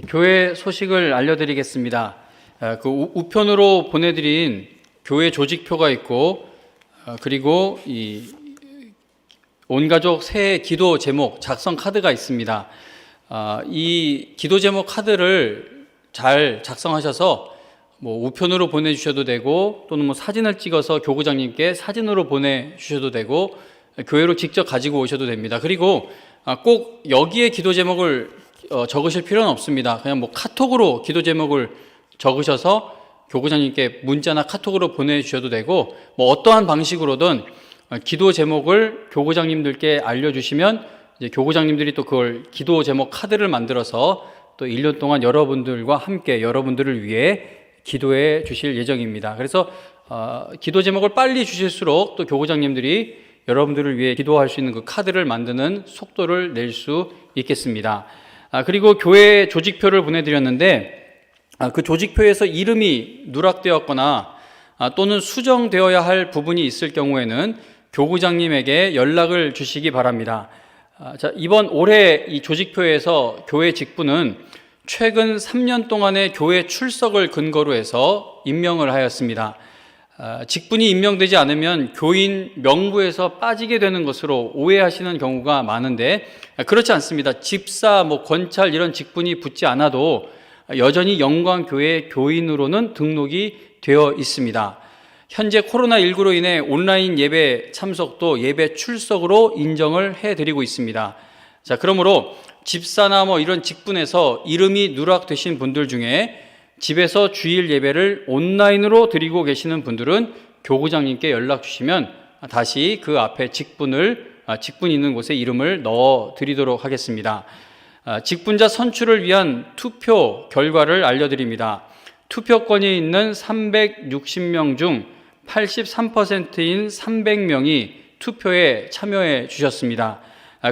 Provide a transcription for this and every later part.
교회 소식을 알려드리겠습니다. 그 우편으로 보내드린 교회 조직표가 있고, 그리고 이 온가족 새해 기도 제목 작성 카드가 있습니다. 이 기도 제목 카드를 잘 작성하셔서 우편으로 보내주셔도 되고, 또는 사진을 찍어서 교구장님께 사진으로 보내주셔도 되고, 교회로 직접 가지고 오셔도 됩니다. 그리고 꼭 여기에 기도 제목을 적으실 필요는 없습니다. 그냥 카톡으로 기도 제목을 적으셔서 교구장님께 문자나 카톡으로 보내주셔도 되고, 어떠한 방식으로든 기도 제목을 교구장님들께 알려주시면 이제 교구장님들이 또 그걸 기도 제목 카드를 만들어서 또 1년 동안 여러분들과 함께 여러분들을 위해 기도해 주실 예정입니다. 그래서 기도 제목을 빨리 주실수록 또 교구장님들이 여러분들을 위해 기도할 수 있는 그 카드를 만드는 속도를 낼 수 있겠습니다. 그리고 교회 조직표를 보내드렸는데, 그 조직표에서 이름이 누락되었거나 또는 수정되어야 할 부분이 있을 경우에는 교구장님에게 연락을 주시기 바랍니다. 이번 올해 이 조직표에서 교회 직분은 최근 3년 동안의 교회 출석을 근거로 해서 임명을 하였습니다. 직분이 임명되지 않으면 교인 명부에서 빠지게 되는 것으로 오해하시는 경우가 많은데, 그렇지 않습니다. 집사, 권찰 이런 직분이 붙지 않아도 여전히 영광교회 교인으로는 등록이 되어 있습니다. 현재 코로나19로 인해 온라인 예배 참석도 예배 출석으로 인정을 해드리고 있습니다. 그러므로 집사나 이런 직분에서 이름이 누락되신 분들 중에 집에서 주일 예배를 온라인으로 드리고 계시는 분들은 교구장님께 연락 주시면 다시 그 앞에 직분 있는 곳에 이름을 넣어 드리도록 하겠습니다. 직분자 선출을 위한 투표 결과를 알려드립니다. 투표권이 있는 360명 중 83%인 300명이 투표에 참여해 주셨습니다.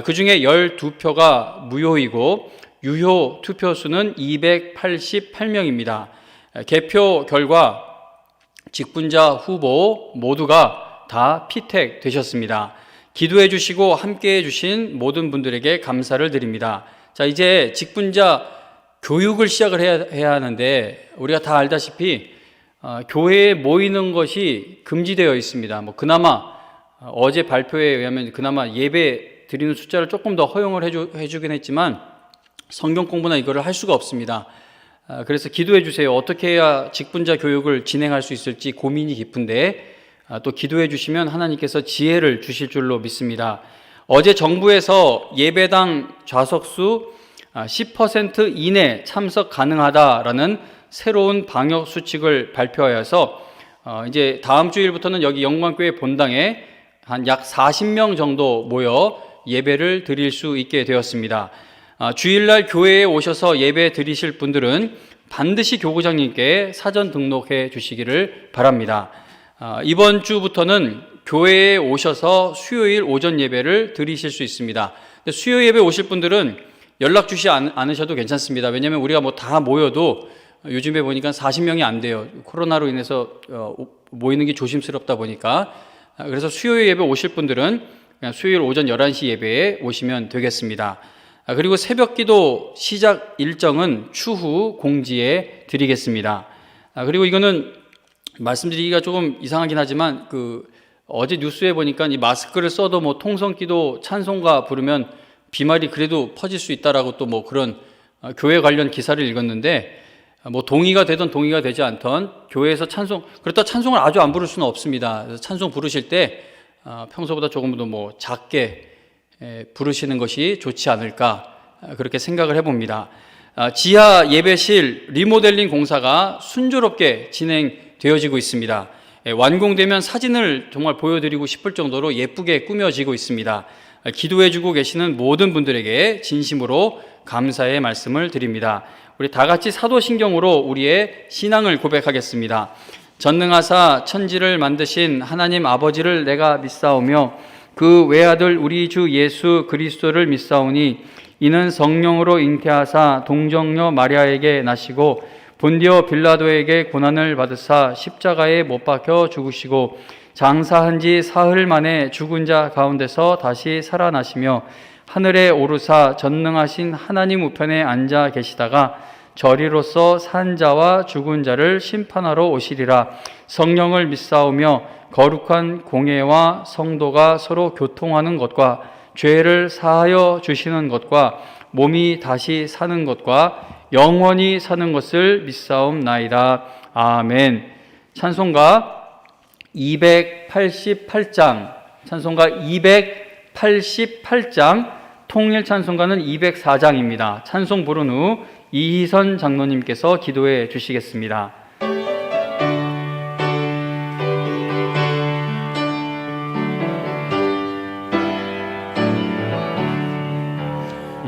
그 중에 12표가 무효이고 유효 투표수는 288명입니다. 개표 결과 직분자 후보 모두가 다 피택되셨습니다. 기도해 주시고 함께해 주신 모든 분들에게 감사를 드립니다. 이제 직분자 교육을 시작을 해야 하는데, 우리가 다 알다시피 교회에 모이는 것이 금지되어 있습니다. 그나마 어제 발표에 의하면 그나마 예배 드리는 숫자를 조금 더 허용을 해주긴 했지만 성경 공부나 이거를 할 수가 없습니다. 그래서 기도해 주세요. 어떻게 해야 직분자 교육을 진행할 수 있을지 고민이 깊은데, 또 기도해 주시면 하나님께서 지혜를 주실 줄로 믿습니다. 어제 정부에서 예배당 좌석수 10% 이내 참석 가능하다라는 새로운 방역 수칙을 발표하여서 이제 다음 주일부터는 여기 영광교회 본당에 한 약 40명 정도 모여 예배를 드릴 수 있게 되었습니다. 주일날 교회에 오셔서 예배 드리실 분들은 반드시 교구장님께 사전 등록해 주시기를 바랍니다. 이번 주부터는 교회에 오셔서 수요일 오전 예배를 드리실 수 있습니다. 수요 예배 오실 분들은 연락 주시지 않으셔도 괜찮습니다. 왜냐하면 우리가 다 모여도 요즘에 보니까 40명이 안 돼요. 코로나로 인해서 모이는 게 조심스럽다 보니까. 그래서 수요 예배 오실 분들은 그냥 수요일 오전 11시 예배에 오시면 되겠습니다. 그리고 새벽 기도 시작 일정은 추후 공지해 드리겠습니다. 그리고 이거는 말씀드리기가 조금 이상하긴 하지만 어제 뉴스에 보니까 이 마스크를 써도 통성 기도 찬송가 부르면 비말이 그래도 퍼질 수 있다라고 또 그런 교회 관련 기사를 읽었는데, 동의가 되든 동의가 되지 않던 교회에서 그렇다 찬송을 아주 안 부를 수는 없습니다. 그래서 찬송 부르실 때 평소보다 조금 더 작게 부르시는 것이 좋지 않을까, 그렇게 생각을 해봅니다. 지하 예배실 리모델링 공사가 순조롭게 진행되어지고 있습니다. 완공되면 사진을 정말 보여드리고 싶을 정도로 예쁘게 꾸며지고 있습니다. 기도해주고 계시는 모든 분들에게 진심으로 감사의 말씀을 드립니다. 우리 다 같이 사도신경으로 우리의 신앙을 고백하겠습니다. 전능하사 천지를 만드신 하나님 아버지를 내가 믿사오며 그 외아들 우리 주 예수 그리스도를 믿사오니 이는 성령으로 잉태하사 동정녀 마리아에게 나시고 본디오 빌라도에게 고난을 받으사 십자가에 못 박혀 죽으시고 장사한 지 사흘 만에 죽은 자 가운데서 다시 살아나시며 하늘에 오르사 전능하신 하나님 우편에 앉아 계시다가 저리로서 산 자와 죽은 자를 심판하러 오시리라. 성령을 믿사오며 거룩한 공예와 성도가 서로 교통하는 것과 죄를 사하여 주시는 것과 몸이 다시 사는 것과 영원히 사는 것을 믿사옵나이다. 아멘. 찬송가 288장, 찬송가 288장, 통일 찬송가는 204장입니다. 찬송 부른 후 이희선 장로님께서 기도해 주시겠습니다.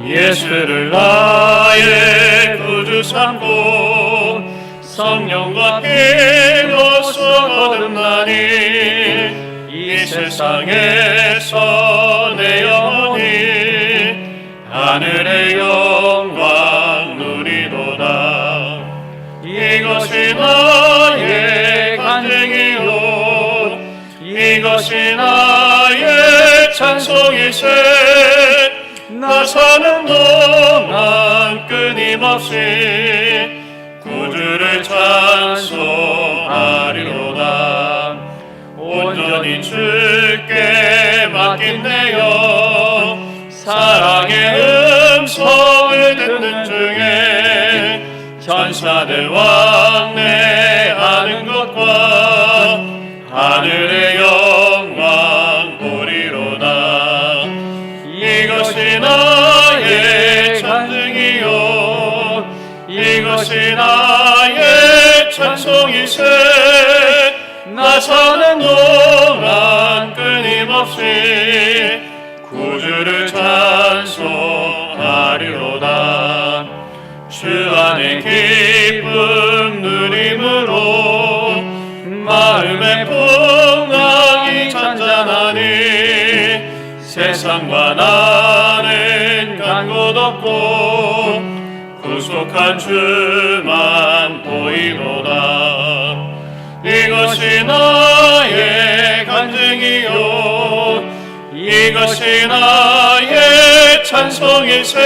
예수를 나의 구주 삼고 성령과 깨어서 거듭나니 이 세상에서 내 영혼이 하늘의 영광 누리도다. 이것이 나의 간증이요 이것이 나의 찬송이세. 나 사는 동안 끊임없이 구주를 찬송하리로다. 온전히 주께 맡긴 내 영 사랑의 음성을 듣는 중에 천사들 왕래하는 것과 하늘의 영광 보리로다. 이것이 나의 간증이요 이것이 나의 찬송이세. 나 사는 동안 끊임없이 구주를 찬송하리로다. 주 안에 기쁨 누림으로 마음의 풍랑이 잔잔하니 세상과 나는 간 곳 없고 구속한 주만 보이로다. 이것이 나의 간증이요 이것이 나의 찬송이세.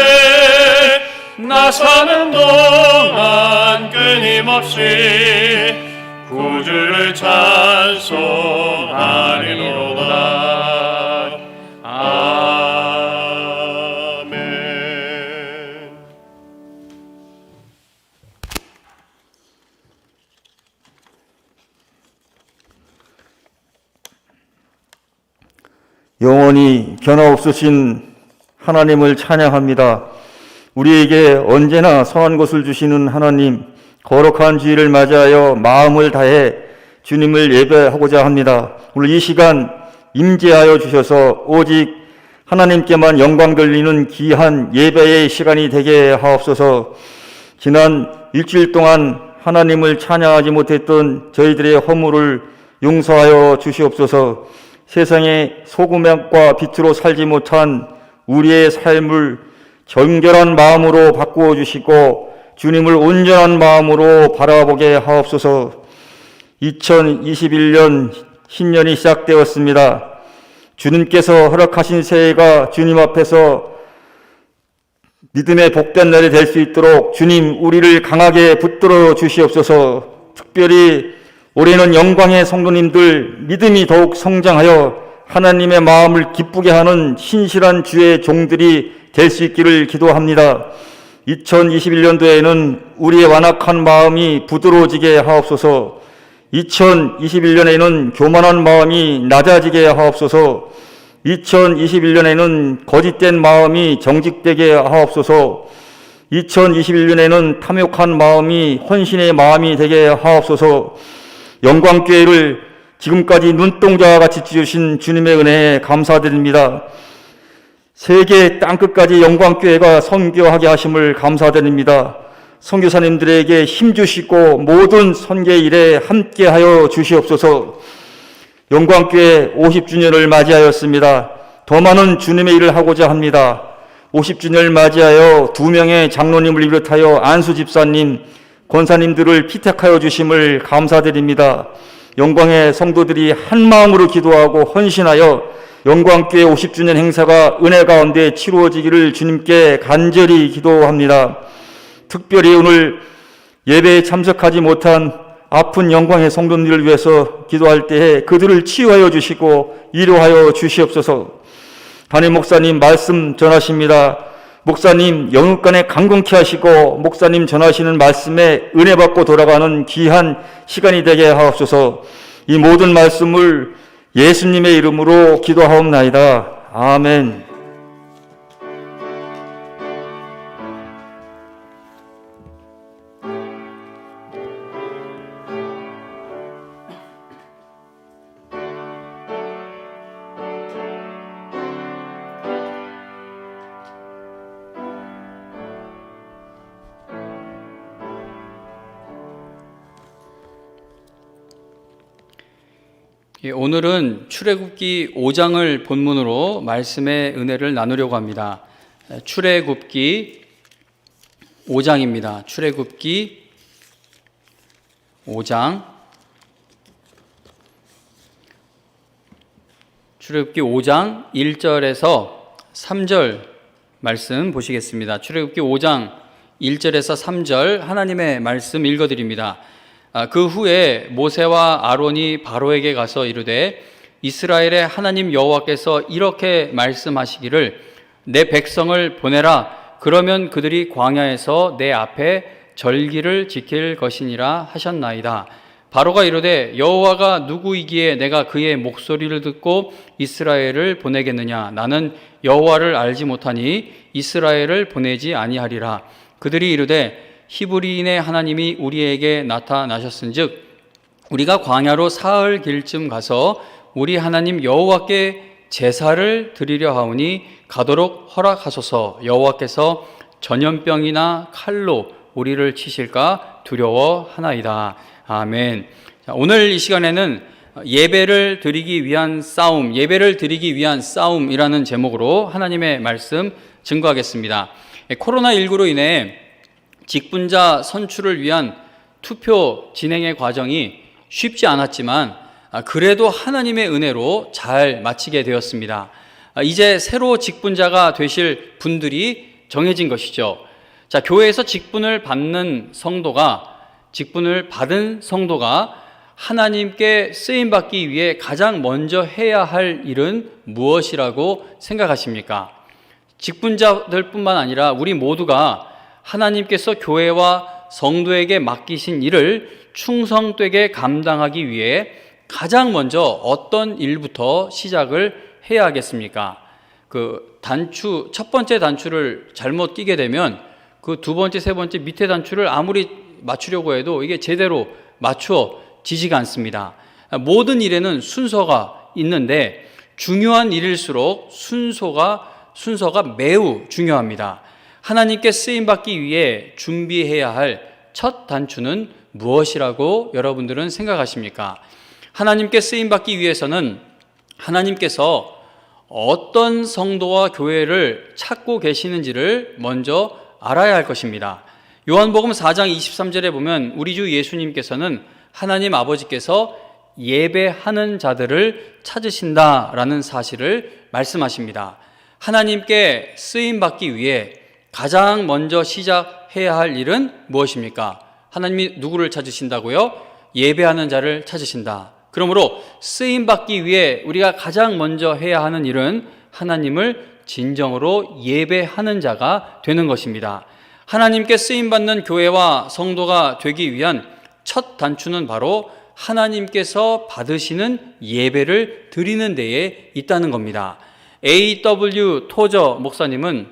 나 사는 동안 끊임없이 구주를 찬송하리로다. 아멘. 영원히 변화없으신 하나님을 찬양합니다. 우리에게 언제나 선한 것을 주시는 하나님, 거룩한 주일을 맞이하여 마음을 다해 주님을 예배하고자 합니다. 오늘 이 시간 임재하여 주셔서 오직 하나님께만 영광 돌리는 귀한 예배의 시간이 되게 하옵소서. 지난 일주일 동안 하나님을 찬양하지 못했던 저희들의 허물을 용서하여 주시옵소서. 세상의 소금과 빛으로 살지 못한 우리의 삶을 정결한 마음으로 바꾸어 주시고 주님을 온전한 마음으로 바라보게 하옵소서. 2021년 신년이 시작되었습니다. 주님께서 허락하신 새해가 주님 앞에서 믿음의 복된 날이 될 수 있도록 주님 우리를 강하게 붙들어 주시옵소서. 특별히 올해는 영광의 성도님들 믿음이 더욱 성장하여 하나님의 마음을 기쁘게 하는 신실한 주의 종들이 될 수 있기를 기도합니다. 2021년도에는 우리의 완악한 마음이 부드러워지게 하옵소서. 2021년에는 교만한 마음이 낮아지게 하옵소서. 2021년에는 거짓된 마음이 정직되게 하옵소서. 2021년에는 탐욕한 마음이 헌신의 마음이 되게 하옵소서. 영광교회를 지금까지 눈동자와 같이 지으신 주님의 은혜에 감사드립니다. 세계 땅끝까지 영광교회가 선교하게 하심을 감사드립니다. 선교사님들에게 힘주시고 모든 선교 일에 함께하여 주시옵소서. 영광교회 50주년을 맞이하였습니다. 더 많은 주님의 일을 하고자 합니다. 50주년을 맞이하여 2명의 장로님을 비롯하여 안수 집사님, 권사님들을 피택하여 주심을 감사드립니다. 영광의 성도들이 한 마음으로 기도하고 헌신하여 영광교회 50주년 행사가 은혜 가운데 치루어지기를 주님께 간절히 기도합니다. 특별히 오늘 예배에 참석하지 못한 아픈 영광의 성도님들을 위해서 기도할 때에 그들을 치유하여 주시고 위로하여 주시옵소서. 담임 목사님 말씀 전하십니다. 목사님 영육간에 강건케 하시고 목사님 전하시는 말씀에 은혜 받고 돌아가는 귀한 시간이 되게 하옵소서. 이 모든 말씀을 예수님의 이름으로 기도하옵나이다. 아멘. 오늘은 출애굽기 5장을 본문으로 말씀의 은혜를 나누려고 합니다. 출애굽기 5장입니다. 출애굽기 5장. 출애굽기 5장 1절에서 3절 말씀 보시겠습니다. 출애굽기 5장 1절에서 3절 하나님의 말씀 읽어드립니다. 그 후에 모세와 아론이 바로에게 가서 이르되 이스라엘의 하나님 여호와께서 이렇게 말씀하시기를 내 백성을 보내라. 그러면 그들이 광야에서 내 앞에 절기를 지킬 것이니라 하셨나이다. 바로가 이르되 여호와가 누구이기에 내가 그의 목소리를 듣고 이스라엘을 보내겠느냐. 나는 여호와를 알지 못하니 이스라엘을 보내지 아니하리라. 그들이 이르되 히브리인의 하나님이 우리에게 나타나셨은즉 우리가 광야로 사흘 길쯤 가서 우리 하나님 여호와께 제사를 드리려 하오니 가도록 허락하소서. 여호와께서 전염병이나 칼로 우리를 치실까 두려워하나이다. 아멘. 자, 오늘 이 시간에는 예배를 드리기 위한 싸움이라는 제목으로 하나님의 말씀 증거하겠습니다. 코로나19로 인해 직분자 선출을 위한 투표 진행의 과정이 쉽지 않았지만 그래도 하나님의 은혜로 잘 마치게 되었습니다. 이제 새로 직분자가 되실 분들이 정해진 것이죠. 자, 교회에서 직분을 받은 성도가 하나님께 쓰임받기 위해 가장 먼저 해야 할 일은 무엇이라고 생각하십니까? 직분자들 뿐만 아니라 우리 모두가 하나님께서 교회와 성도에게 맡기신 일을 충성되게 감당하기 위해 가장 먼저 어떤 일부터 시작을 해야 하겠습니까? 첫 번째 단추를 잘못 끼게 되면 그 두 번째, 세 번째 밑에 단추를 아무리 맞추려고 해도 이게 제대로 맞춰지지가 않습니다. 모든 일에는 순서가 있는데 중요한 일일수록 순서가 매우 중요합니다. 하나님께 쓰임받기 위해 준비해야 할 첫 단추는 무엇이라고 여러분들은 생각하십니까? 하나님께 쓰임받기 위해서는 하나님께서 어떤 성도와 교회를 찾고 계시는지를 먼저 알아야 할 것입니다. 요한복음 4장 23절에 보면 우리 주 예수님께서는 하나님 아버지께서 예배하는 자들을 찾으신다라는 사실을 말씀하십니다. 하나님께 쓰임받기 위해 가장 먼저 시작해야 할 일은 무엇입니까? 하나님이 누구를 찾으신다고요? 예배하는 자를 찾으신다. 그러므로 쓰임받기 위해 우리가 가장 먼저 해야 하는 일은 하나님을 진정으로 예배하는 자가 되는 것입니다. 하나님께 쓰임받는 교회와 성도가 되기 위한 첫 단추는 바로 하나님께서 받으시는 예배를 드리는 데에 있다는 겁니다. A.W. 토저 목사님은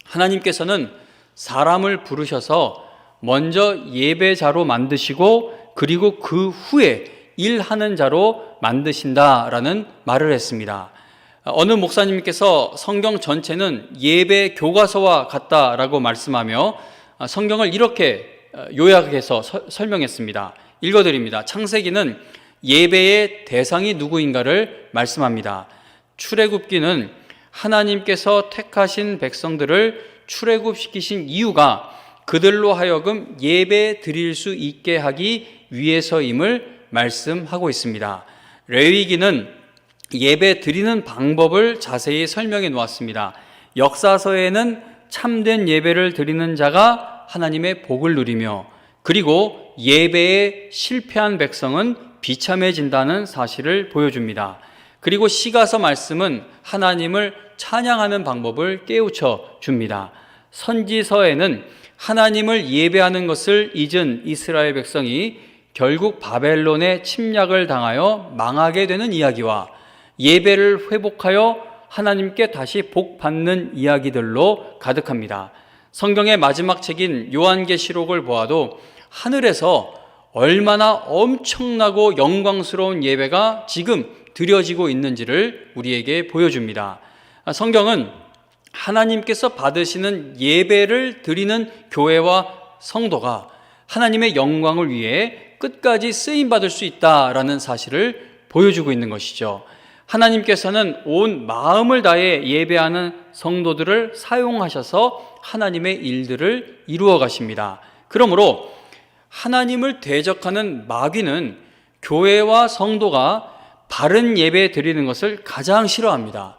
하나님께서는 사람을 부르셔서 먼저 예배자로 만드시고 그리고 그 후에 일하는 자로 만드신다라는 말을 했습니다. 어느 목사님께서 성경 전체는 예배 교과서와 같다라고 말씀하며 성경을 이렇게 요약해서 설명했습니다. 읽어드립니다. 창세기는 예배의 대상이 누구인가를 말씀합니다. 출애굽기는 하나님께서 택하신 백성들을 출애굽시키신 이유가 그들로 하여금 예배 드릴 수 있게 하기 위해서임을 말씀하고 있습니다. 레위기는 예배 드리는 방법을 자세히 설명해 놓았습니다. 역사서에는 참된 예배를 드리는 자가 하나님의 복을 누리며, 그리고 예배에 실패한 백성은 비참해진다는 사실을 보여줍니다. 그리고 시가서 말씀은 하나님을 찬양하는 방법을 깨우쳐 줍니다. 선지서에는 하나님을 예배하는 것을 잊은 이스라엘 백성이 결국 바벨론의 침략을 당하여 망하게 되는 이야기와 예배를 회복하여 하나님께 다시 복 받는 이야기들로 가득합니다. 성경의 마지막 책인 요한계시록을 보아도 하늘에서 얼마나 엄청나고 영광스러운 예배가 지금 드려지고 있는지를 우리에게 보여줍니다. 성경은 하나님께서 받으시는 예배를 드리는 교회와 성도가 하나님의 영광을 위해 끝까지 쓰임받을 수 있다라는 사실을 보여주고 있는 것이죠. 하나님께서는 온 마음을 다해 예배하는 성도들을 사용하셔서 하나님의 일들을 이루어 가십니다. 그러므로 하나님을 대적하는 마귀는 교회와 성도가 바른 예배 드리는 것을 가장 싫어합니다.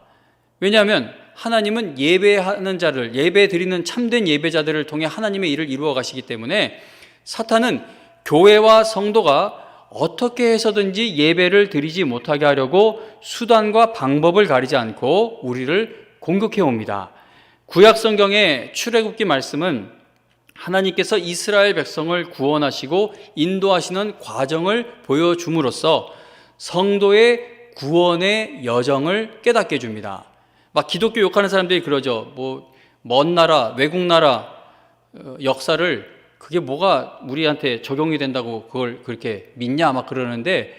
왜냐하면 하나님은 예배하는 자를, 예배 드리는 참된 예배자들을 통해 하나님의 일을 이루어 가시기 때문에 사탄은 교회와 성도가 어떻게 해서든지 예배를 드리지 못하게 하려고 수단과 방법을 가리지 않고 우리를 공격해 옵니다. 구약 성경의 출애굽기 말씀은 하나님께서 이스라엘 백성을 구원하시고 인도하시는 과정을 보여줌으로써 성도의 구원의 여정을 깨닫게 해줍니다. 막 기독교 욕하는 사람들이 그러죠. 먼 나라, 외국 나라 역사를 그게 뭐가 우리한테 적용이 된다고 그걸 그렇게 믿냐 막 그러는데,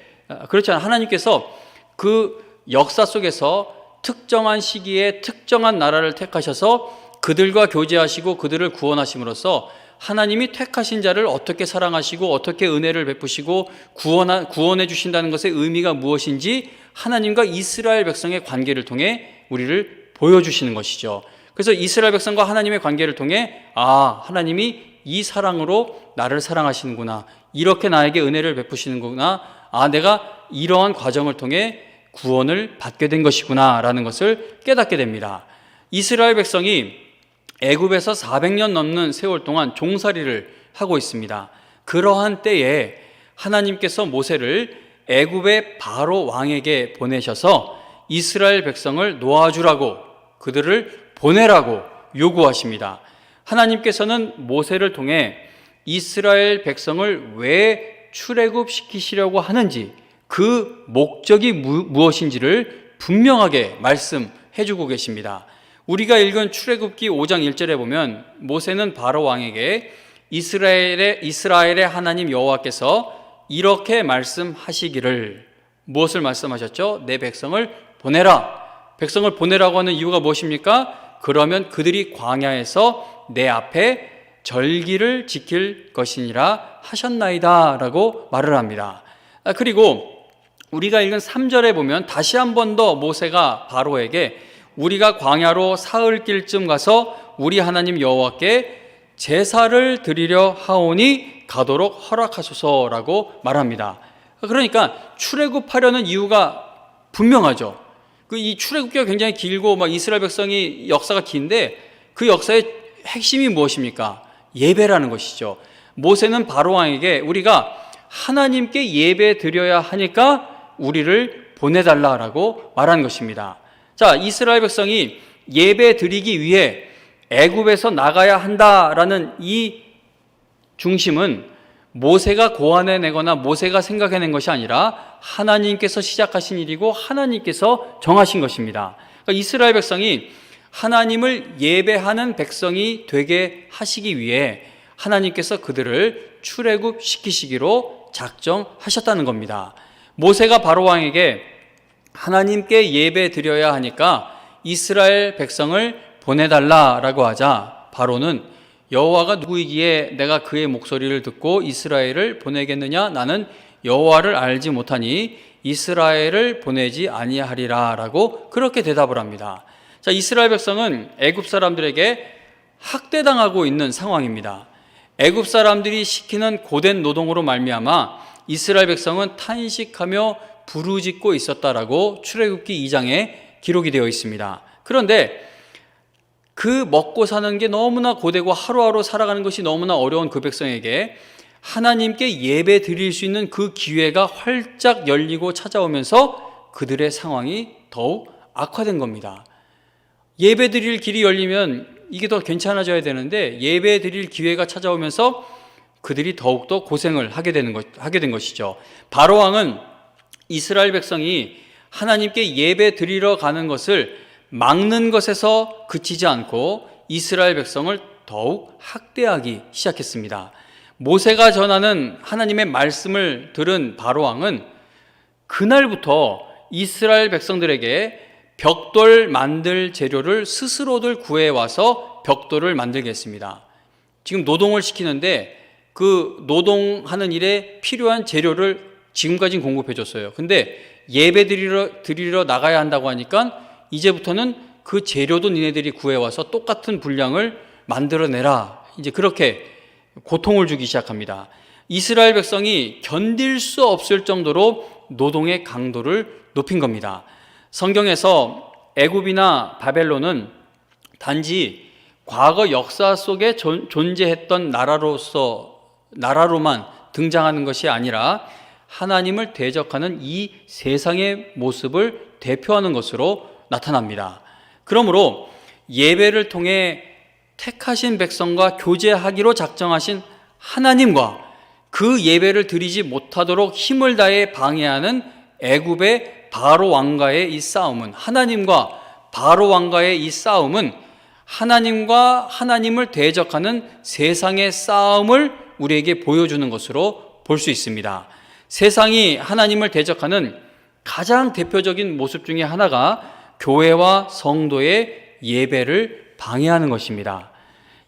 그렇지 않아요. 하나님께서 그 역사 속에서 특정한 시기에 특정한 나라를 택하셔서 그들과 교제하시고 그들을 구원하심으로써 하나님이 택하신 자를 어떻게 사랑하시고 어떻게 은혜를 베푸시고 구원해 주신다는 것의 의미가 무엇인지 하나님과 이스라엘 백성의 관계를 통해 우리를 보여주시는 것이죠. 그래서 이스라엘 백성과 하나님의 관계를 통해 하나님이 이 사랑으로 나를 사랑하시는구나, 이렇게 나에게 은혜를 베푸시는구나, 내가 이러한 과정을 통해 구원을 받게 된 것이구나 라는 것을 깨닫게 됩니다. 이스라엘 백성이 애굽에서 400년 넘는 세월 동안 종살이를 하고 있습니다. 그러한 때에 하나님께서 모세를 애굽의 바로 왕에게 보내셔서 이스라엘 백성을 놓아주라고, 그들을 보내라고 요구하십니다. 하나님께서는 모세를 통해 이스라엘 백성을 왜 출애굽시키시려고 하는지, 그 목적이 무엇인지를 분명하게 말씀해 주고 계십니다. 우리가 읽은 출애굽기 5장 1절에 보면 모세는 바로 왕에게 이스라엘의 하나님 여호와께서 이렇게 말씀하시기를, 무엇을 말씀하셨죠? 내 백성을 보내라. 백성을 보내라고 하는 이유가 무엇입니까? 그러면 그들이 광야에서 내 앞에 절기를 지킬 것이니라 하셨나이다 라고 말을 합니다. 그리고 우리가 읽은 3절에 보면 다시 한 번 더 모세가 바로에게 우리가 광야로 사흘길쯤 가서 우리 하나님 여호와께 제사를 드리려 하오니 가도록 허락하소서라고 말합니다. 그러니까 출애굽하려는 이유가 분명하죠. 이 출애굽기가 굉장히 길고 이스라엘 백성이 역사가 긴데 그 역사의 핵심이 무엇입니까? 예배라는 것이죠. 모세는 바로 왕에게 우리가 하나님께 예배 드려야 하니까 우리를 보내달라라고 말한 것입니다. 자, 이스라엘 백성이 예배 드리기 위해 애굽에서 나가야 한다라는 이 중심은 모세가 고안해내거나 모세가 생각해낸 것이 아니라 하나님께서 시작하신 일이고 하나님께서 정하신 것입니다. 그러니까 이스라엘 백성이 하나님을 예배하는 백성이 되게 하시기 위해 하나님께서 그들을 출애굽시키시기로 작정하셨다는 겁니다. 모세가 바로 왕에게 하나님께 예배 드려야 하니까 이스라엘 백성을 보내달라라고 하자 바로는 여호와가 누구이기에 내가 그의 목소리를 듣고 이스라엘을 보내겠느냐? 나는 여호와를 알지 못하니 이스라엘을 보내지 아니하리라라고 그렇게 대답을 합니다. 자, 이스라엘 백성은 애굽 사람들에게 학대당하고 있는 상황입니다. 애굽 사람들이 시키는 고된 노동으로 말미암아 이스라엘 백성은 탄식하며 부르짖고 있었다라고 출애굽기 2장에 기록이 되어 있습니다. 그런데 그 먹고 사는 게 너무나 고되고 하루하루 살아가는 것이 너무나 어려운 그 백성에게 하나님께 예배 드릴 수 있는 그 기회가 활짝 열리고 찾아오면서 그들의 상황이 더욱 악화된 겁니다. 예배 드릴 길이 열리면 이게 더 괜찮아져야 되는데 예배 드릴 기회가 찾아오면서 그들이 더욱더 고생을 하게 된 것이죠. 바로 왕은 이스라엘 백성이 하나님께 예배 드리러 가는 것을 막는 것에서 그치지 않고 이스라엘 백성을 더욱 학대하기 시작했습니다. 모세가 전하는 하나님의 말씀을 들은 바로 왕은 그날부터 이스라엘 백성들에게 벽돌 만들 재료를 스스로들 구해와서 벽돌을 만들게 했습니다. 지금 노동을 시키는데 그 노동하는 일에 필요한 재료를 지금까지 공급해 줬어요. 근데 예배 드리러 나가야 한다고 하니까 이제부터는 그 재료도 니네들이 구해와서 똑같은 분량을 만들어내라. 이제 그렇게 고통을 주기 시작합니다. 이스라엘 백성이 견딜 수 없을 정도로 노동의 강도를 높인 겁니다. 성경에서 애굽이나 바벨론은 단지 과거 역사 속에 존재했던 나라로만 등장하는 것이 아니라 하나님을 대적하는 이 세상의 모습을 대표하는 것으로 나타납니다. 그러므로 예배를 통해 택하신 백성과 교제하기로 작정하신 하나님과 그 예배를 드리지 못하도록 힘을 다해 방해하는 애굽의 바로 왕과의 이 싸움은, 하나님과 바로 왕과의 이 싸움은 하나님과 하나님을 대적하는 세상의 싸움을 우리에게 보여주는 것으로 볼 수 있습니다. 세상이 하나님을 대적하는 가장 대표적인 모습 중에 하나가 교회와 성도의 예배를 방해하는 것입니다.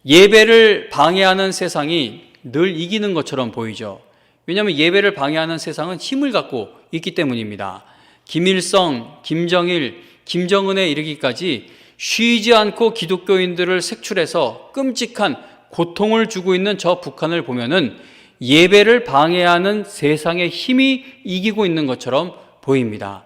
예배를 방해하는 세상이 늘 이기는 것처럼 보이죠. 왜냐하면 예배를 방해하는 세상은 힘을 갖고 있기 때문입니다. 김일성, 김정일, 김정은에 이르기까지 쉬지 않고 기독교인들을 색출해서 끔찍한 고통을 주고 있는 저 북한을 보면은 예배를 방해하는 세상의 힘이 이기고 있는 것처럼 보입니다.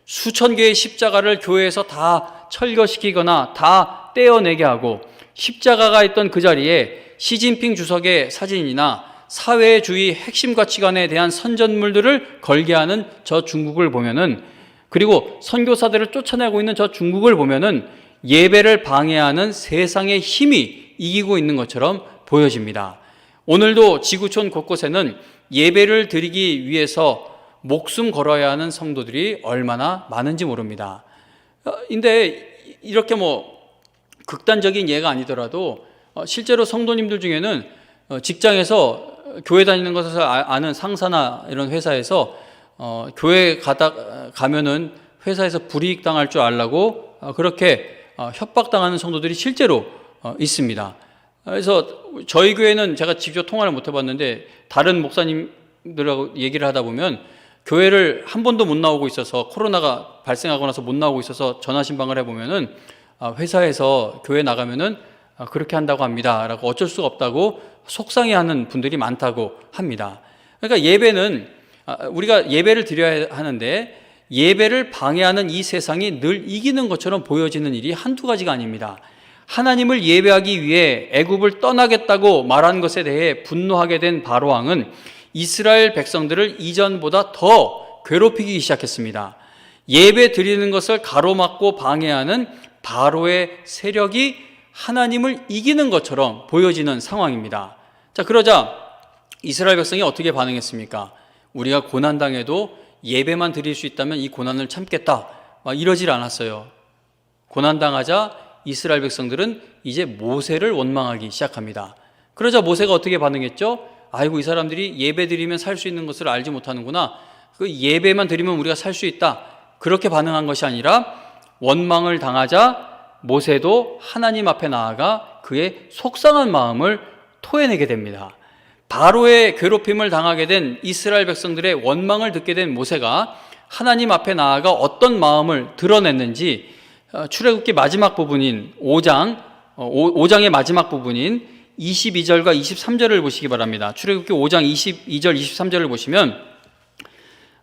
수천 개의 십자가를 교회에서 다 철거시키거나 다 떼어내게 하고 십자가가 있던 그 자리에 시진핑 주석의 사진이나 사회주의 핵심 가치관에 대한 선전물들을 걸게 하는 저 중국을 보면은, 그리고 선교사들을 쫓아내고 있는 저 중국을 보면은 예배를 방해하는 세상의 힘이 이기고 있는 것처럼 보여집니다. 오늘도 지구촌 곳곳에는 예배를 드리기 위해서 목숨 걸어야 하는 성도들이 얼마나 많은지 모릅니다. 근데 이렇게 극단적인 예가 아니더라도 실제로 성도님들 중에는 직장에서 교회 다니는 것을 아는 상사나 이런 회사에서 교회 가면은 회사에서 불이익 당할 줄 알라고 그렇게 협박당하는 성도들이 실제로 있습니다. 그래서 저희 교회는 제가 직접 통화를 못 해봤는데 다른 목사님들하고 얘기를 하다 보면 교회를 한 번도 못 나오고 있어서, 코로나가 발생하고 나서 못 나오고 있어서 전화 신방을 해보면은 회사에서 교회 나가면은 그렇게 한다고 합니다 라고 어쩔 수가 없다고 속상해하는 분들이 많다고 합니다. 그러니까 예배는 우리가 예배를 드려야 하는데 예배를 방해하는 이 세상이 늘 이기는 것처럼 보여지는 일이 한두 가지가 아닙니다. 하나님을 예배하기 위해 애굽을 떠나겠다고 말한 것에 대해 분노하게 된 바로 왕은 이스라엘 백성들을 이전보다 더 괴롭히기 시작했습니다. 예배 드리는 것을 가로막고 방해하는 바로의 세력이 하나님을 이기는 것처럼 보여지는 상황입니다. 자, 그러자 이스라엘 백성이 어떻게 반응했습니까? 우리가 고난당해도 예배만 드릴 수 있다면 이 고난을 참겠다, 이러질 않았어요. 고난당하자 이스라엘 백성들은 이제 모세를 원망하기 시작합니다. 그러자 모세가 어떻게 반응했죠? 아이고, 이 사람들이 예배 드리면 살 수 있는 것을 알지 못하는구나. 그 예배만 드리면 우리가 살 수 있다. 그렇게 반응한 것이 아니라 원망을 당하자 모세도 하나님 앞에 나아가 그의 속상한 마음을 토해내게 됩니다. 바로의 괴롭힘을 당하게 된 이스라엘 백성들의 원망을 듣게 된 모세가 하나님 앞에 나아가 어떤 마음을 드러냈는지 출애굽기 마지막 부분인 5장의 마지막 부분인 22절과 23절을 보시기 바랍니다. 출애굽기 5장 22절 23절을 보시면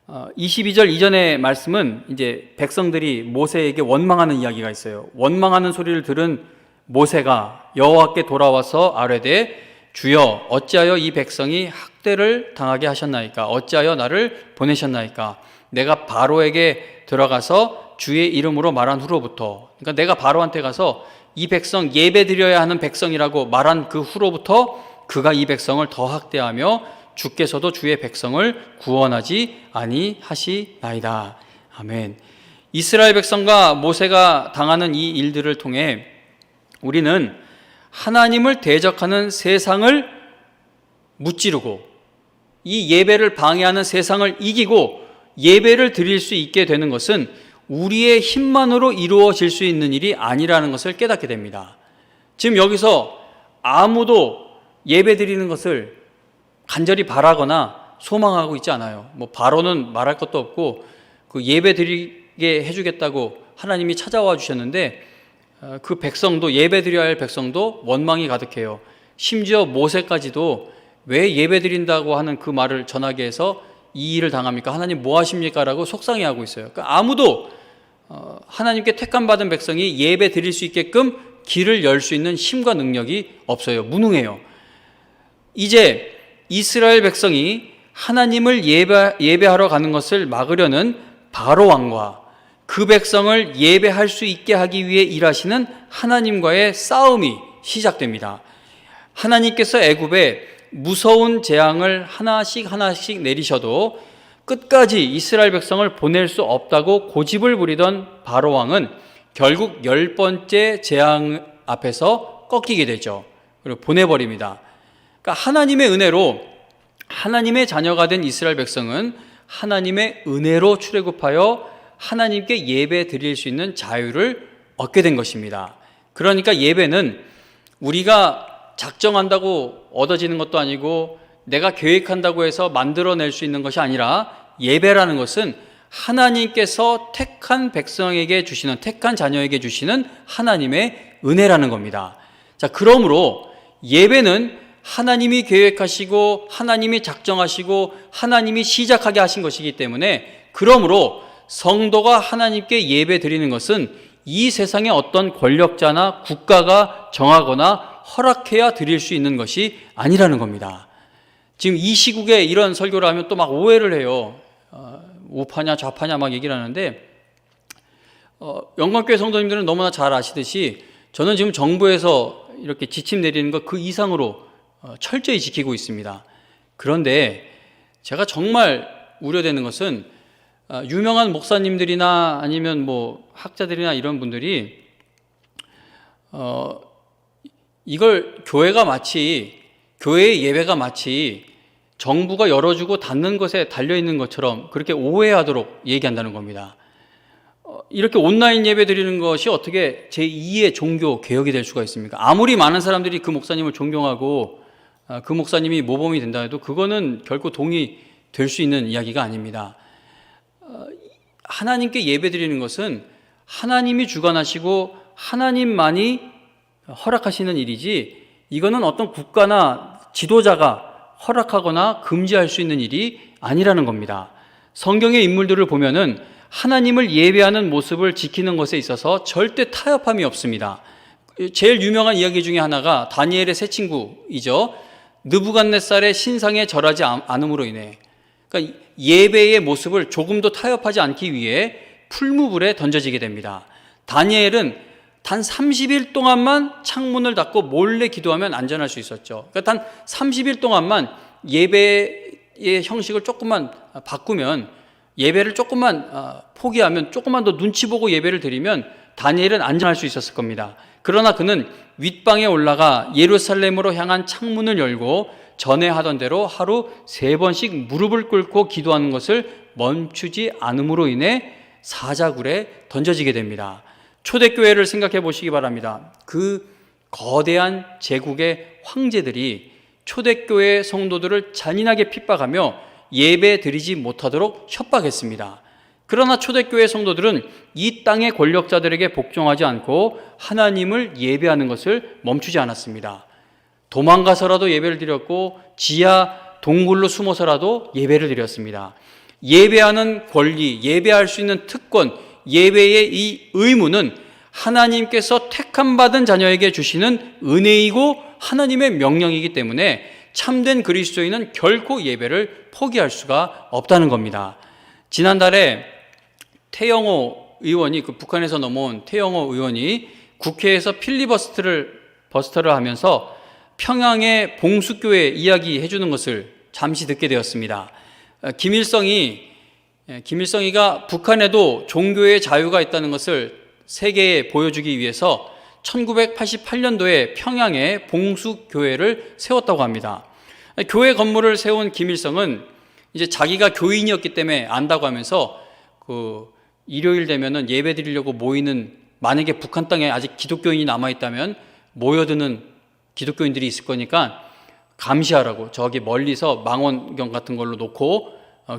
22절 이전의 말씀은 이제 백성들이 모세에게 원망하는 이야기가 있어요. 원망하는 소리를 들은 모세가 여호와께 돌아와서 아뢰되 주여 어찌하여 이 백성이 학대를 당하게 하셨나이까? 어찌하여 나를 보내셨나이까? 내가 바로에게 들어가서 주의 이름으로 말한 후로부터, 그러니까 내가 바로한테 가서 이 백성 예배드려야 하는 백성이라고 말한 그 후로부터 그가 이 백성을 더 학대하며 주께서도 주의 백성을 구원하지 아니하시나이다. 아멘. 이스라엘 백성과 모세가 당하는 이 일들을 통해 우리는 하나님을 대적하는 세상을 무찌르고 이 예배를 방해하는 세상을 이기고 예배를 드릴 수 있게 되는 것은 우리의 힘만으로 이루어질 수 있는 일이 아니라는 것을 깨닫게 됩니다. 지금 여기서 아무도 예배 드리는 것을 간절히 바라거나 소망하고 있지 않아요. 뭐 바로는 말할 것도 없고 그 예배 드리게 해주겠다고 하나님이 찾아와 주셨는데 그 백성도, 예배 드려야 할 백성도 원망이 가득해요. 심지어 모세까지도 왜 예배 드린다고 하는 그 말을 전하게 해서 이 일을 당합니까? 하나님 뭐 하십니까? 라고 속상해하고 있어요. 그러니까 아무도 하나님께 택함받은 백성이 예배 드릴 수 있게끔 길을 열 수 있는 힘과 능력이 없어요. 무능해요. 이제 이스라엘 백성이 하나님을 예배하러 가는 것을 막으려는 바로 왕과 그 백성을 예배할 수 있게 하기 위해 일하시는 하나님과의 싸움이 시작됩니다. 하나님께서 애굽에 무서운 재앙을 하나씩 내리셔도 끝까지 이스라엘 백성을 보낼 수 없다고 고집을 부리던 바로 왕은 결국 10번째 재앙 앞에서 꺾이게 되죠. 그리고 보내버립니다. 그러니까 하나님의 은혜로 하나님의 자녀가 된 이스라엘 백성은 하나님의 은혜로 출애굽하여 하나님께 예배 드릴 수 있는 자유를 얻게 된 것입니다. 그러니까 예배는 우리가 작정한다고 얻어지는 것도 아니고 내가 계획한다고 해서 만들어낼 수 있는 것이 아니라 예배라는 것은 하나님께서 택한 백성에게 주시는, 택한 자녀에게 주시는 하나님의 은혜라는 겁니다. 자, 그러므로 예배는 하나님이 계획하시고 하나님이 작정하시고 하나님이 시작하게 하신 것이기 때문에, 그러므로 성도가 하나님께 예배 드리는 것은 이 세상의 어떤 권력자나 국가가 정하거나 허락해야 드릴 수 있는 것이 아니라는 겁니다. 지금 이 시국에 이런 설교를 하면 또 막 오해를 해요. 우파냐 좌파냐 막 얘기를 하는데, 영광교회 성도님들은 너무나 잘 아시듯이 저는 지금 정부에서 이렇게 지침 내리는 것 그 이상으로 철저히 지키고 있습니다. 그런데 제가 정말 우려되는 것은 유명한 목사님들이나 아니면 뭐 학자들이나 이런 분들이 이걸 교회의 예배가 마치 정부가 열어주고 닫는 것에 달려있는 것처럼 그렇게 오해하도록 얘기한다는 겁니다. 이렇게 온라인 예배 드리는 것이 어떻게 제2의 종교 개혁이 될 수가 있습니까? 아무리 많은 사람들이 그 목사님을 존경하고 그 목사님이 모범이 된다 해도 그거는 결코 동의될 수 있는 이야기가 아닙니다. 하나님께 예배 드리는 것은 하나님이 주관하시고 하나님만이 허락하시는 일이지, 이거는 어떤 국가나 지도자가 허락하거나 금지할 수 있는 일이 아니라는 겁니다. 성경의 인물들을 보면은 하나님을 예배하는 모습을 지키는 것에 있어서 절대 타협함이 없습니다. 제일 유명한 이야기 중에 하나가 다니엘의 세 친구이죠. 느부갓네살의 신상에 절하지 않음으로 인해, 그러니까 예배의 모습을 조금도 타협하지 않기 위해 풀무불에 던져지게 됩니다. 다니엘은 단 30일 동안만 창문을 닫고 몰래 기도하면 안전할 수 있었죠. 그러니까 단 30일 동안만 예배의 형식을 조금만 바꾸면, 예배를 조금만 포기하면, 조금만 더 눈치 보고 예배를 드리면 다니엘은 안전할 수 있었을 겁니다. 그러나 그는 윗방에 올라가 예루살렘으로 향한 창문을 열고 전에 하던 대로 하루 3번씩 무릎을 꿇고 기도하는 것을 멈추지 않음으로 인해 사자굴에 던져지게 됩니다. 초대교회를 생각해 보시기 바랍니다. 그 거대한 제국의 황제들이 초대교회 성도들을 잔인하게 핍박하며 예배 드리지 못하도록 협박했습니다. 그러나 초대교회 성도들은 이 땅의 권력자들에게 복종하지 않고 하나님을 예배하는 것을 멈추지 않았습니다. 도망가서라도 예배를 드렸고 지하 동굴로 숨어서라도 예배를 드렸습니다. 예배하는 권리, 예배할 수 있는 특권, 예배의 이 의무는 하나님께서 택함받은 자녀에게 주시는 은혜이고 하나님의 명령이기 때문에 참된 그리스도인은 결코 예배를 포기할 수가 없다는 겁니다. 지난달에 태영호 의원이, 그 북한에서 넘어온 태영호 의원이 국회에서 필리버스터를 하면서 평양의 봉수교회 이야기해 주는 것을 잠시 듣게 되었습니다. 김일성이가 북한에도 종교의 자유가 있다는 것을 세계에 보여주기 위해서 1988년도에 평양에 봉수교회를 세웠다고 합니다. 교회 건물을 세운 김일성은 이제 자기가 교인이었기 때문에 안다고 하면서 그 일요일 되면은 예배 드리려고 모이는, 만약에 북한 땅에 아직 기독교인이 남아있다면 모여드는 기독교인들이 있을 거니까 감시하라고, 저기 멀리서 망원경 같은 걸로 놓고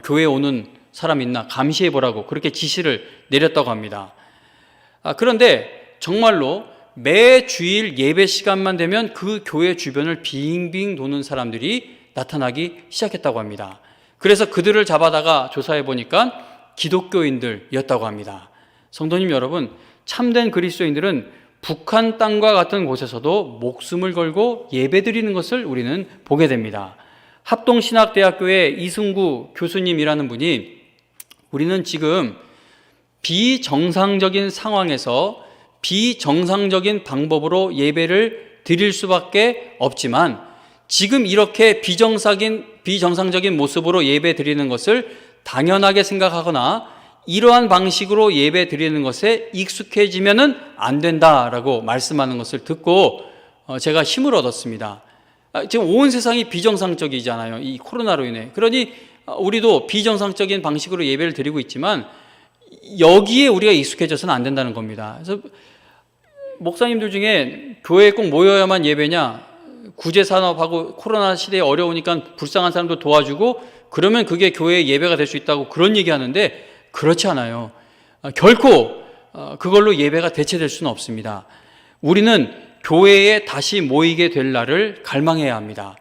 교회에 오는 사람 있나 감시해 보라고 그렇게 지시를 내렸다고 합니다. 그런데 정말로 매 주일 예배 시간만 되면 그 교회 주변을 빙빙 도는 사람들이 나타나기 시작했다고 합니다. 그래서 그들을 잡아다가 조사해 보니까 기독교인들이었다고 합니다. 성도님 여러분, 참된 그리스도인들은 북한 땅과 같은 곳에서도 목숨을 걸고 예배드리는 것을 우리는 보게 됩니다. 합동신학대학교의 이승구 교수님이라는 분이, 우리는 지금 비정상적인 상황에서 비정상적인 방법으로 예배를 드릴 수밖에 없지만, 지금 이렇게 비정상적인 모습으로 예배 드리는 것을 당연하게 생각하거나 이러한 방식으로 예배 드리는 것에 익숙해지면은 안 된다라고 말씀하는 것을 듣고 제가 힘을 얻었습니다. 지금 온 세상이 비정상적이잖아요, 이 코로나로 인해. 그러니 우리도 비정상적인 방식으로 예배를 드리고 있지만 여기에 우리가 익숙해져서는 안 된다는 겁니다. 그래서 목사님들 중에 교회에 꼭 모여야만 예배냐, 구제산업하고 코로나 시대에 어려우니까 불쌍한 사람도 도와주고 그러면 그게 교회의 예배가 될 수 있다고 그런 얘기하는데, 그렇지 않아요. 결코 그걸로 예배가 대체될 수는 없습니다. 우리는 교회에 다시 모이게 될 날을 갈망해야 합니다.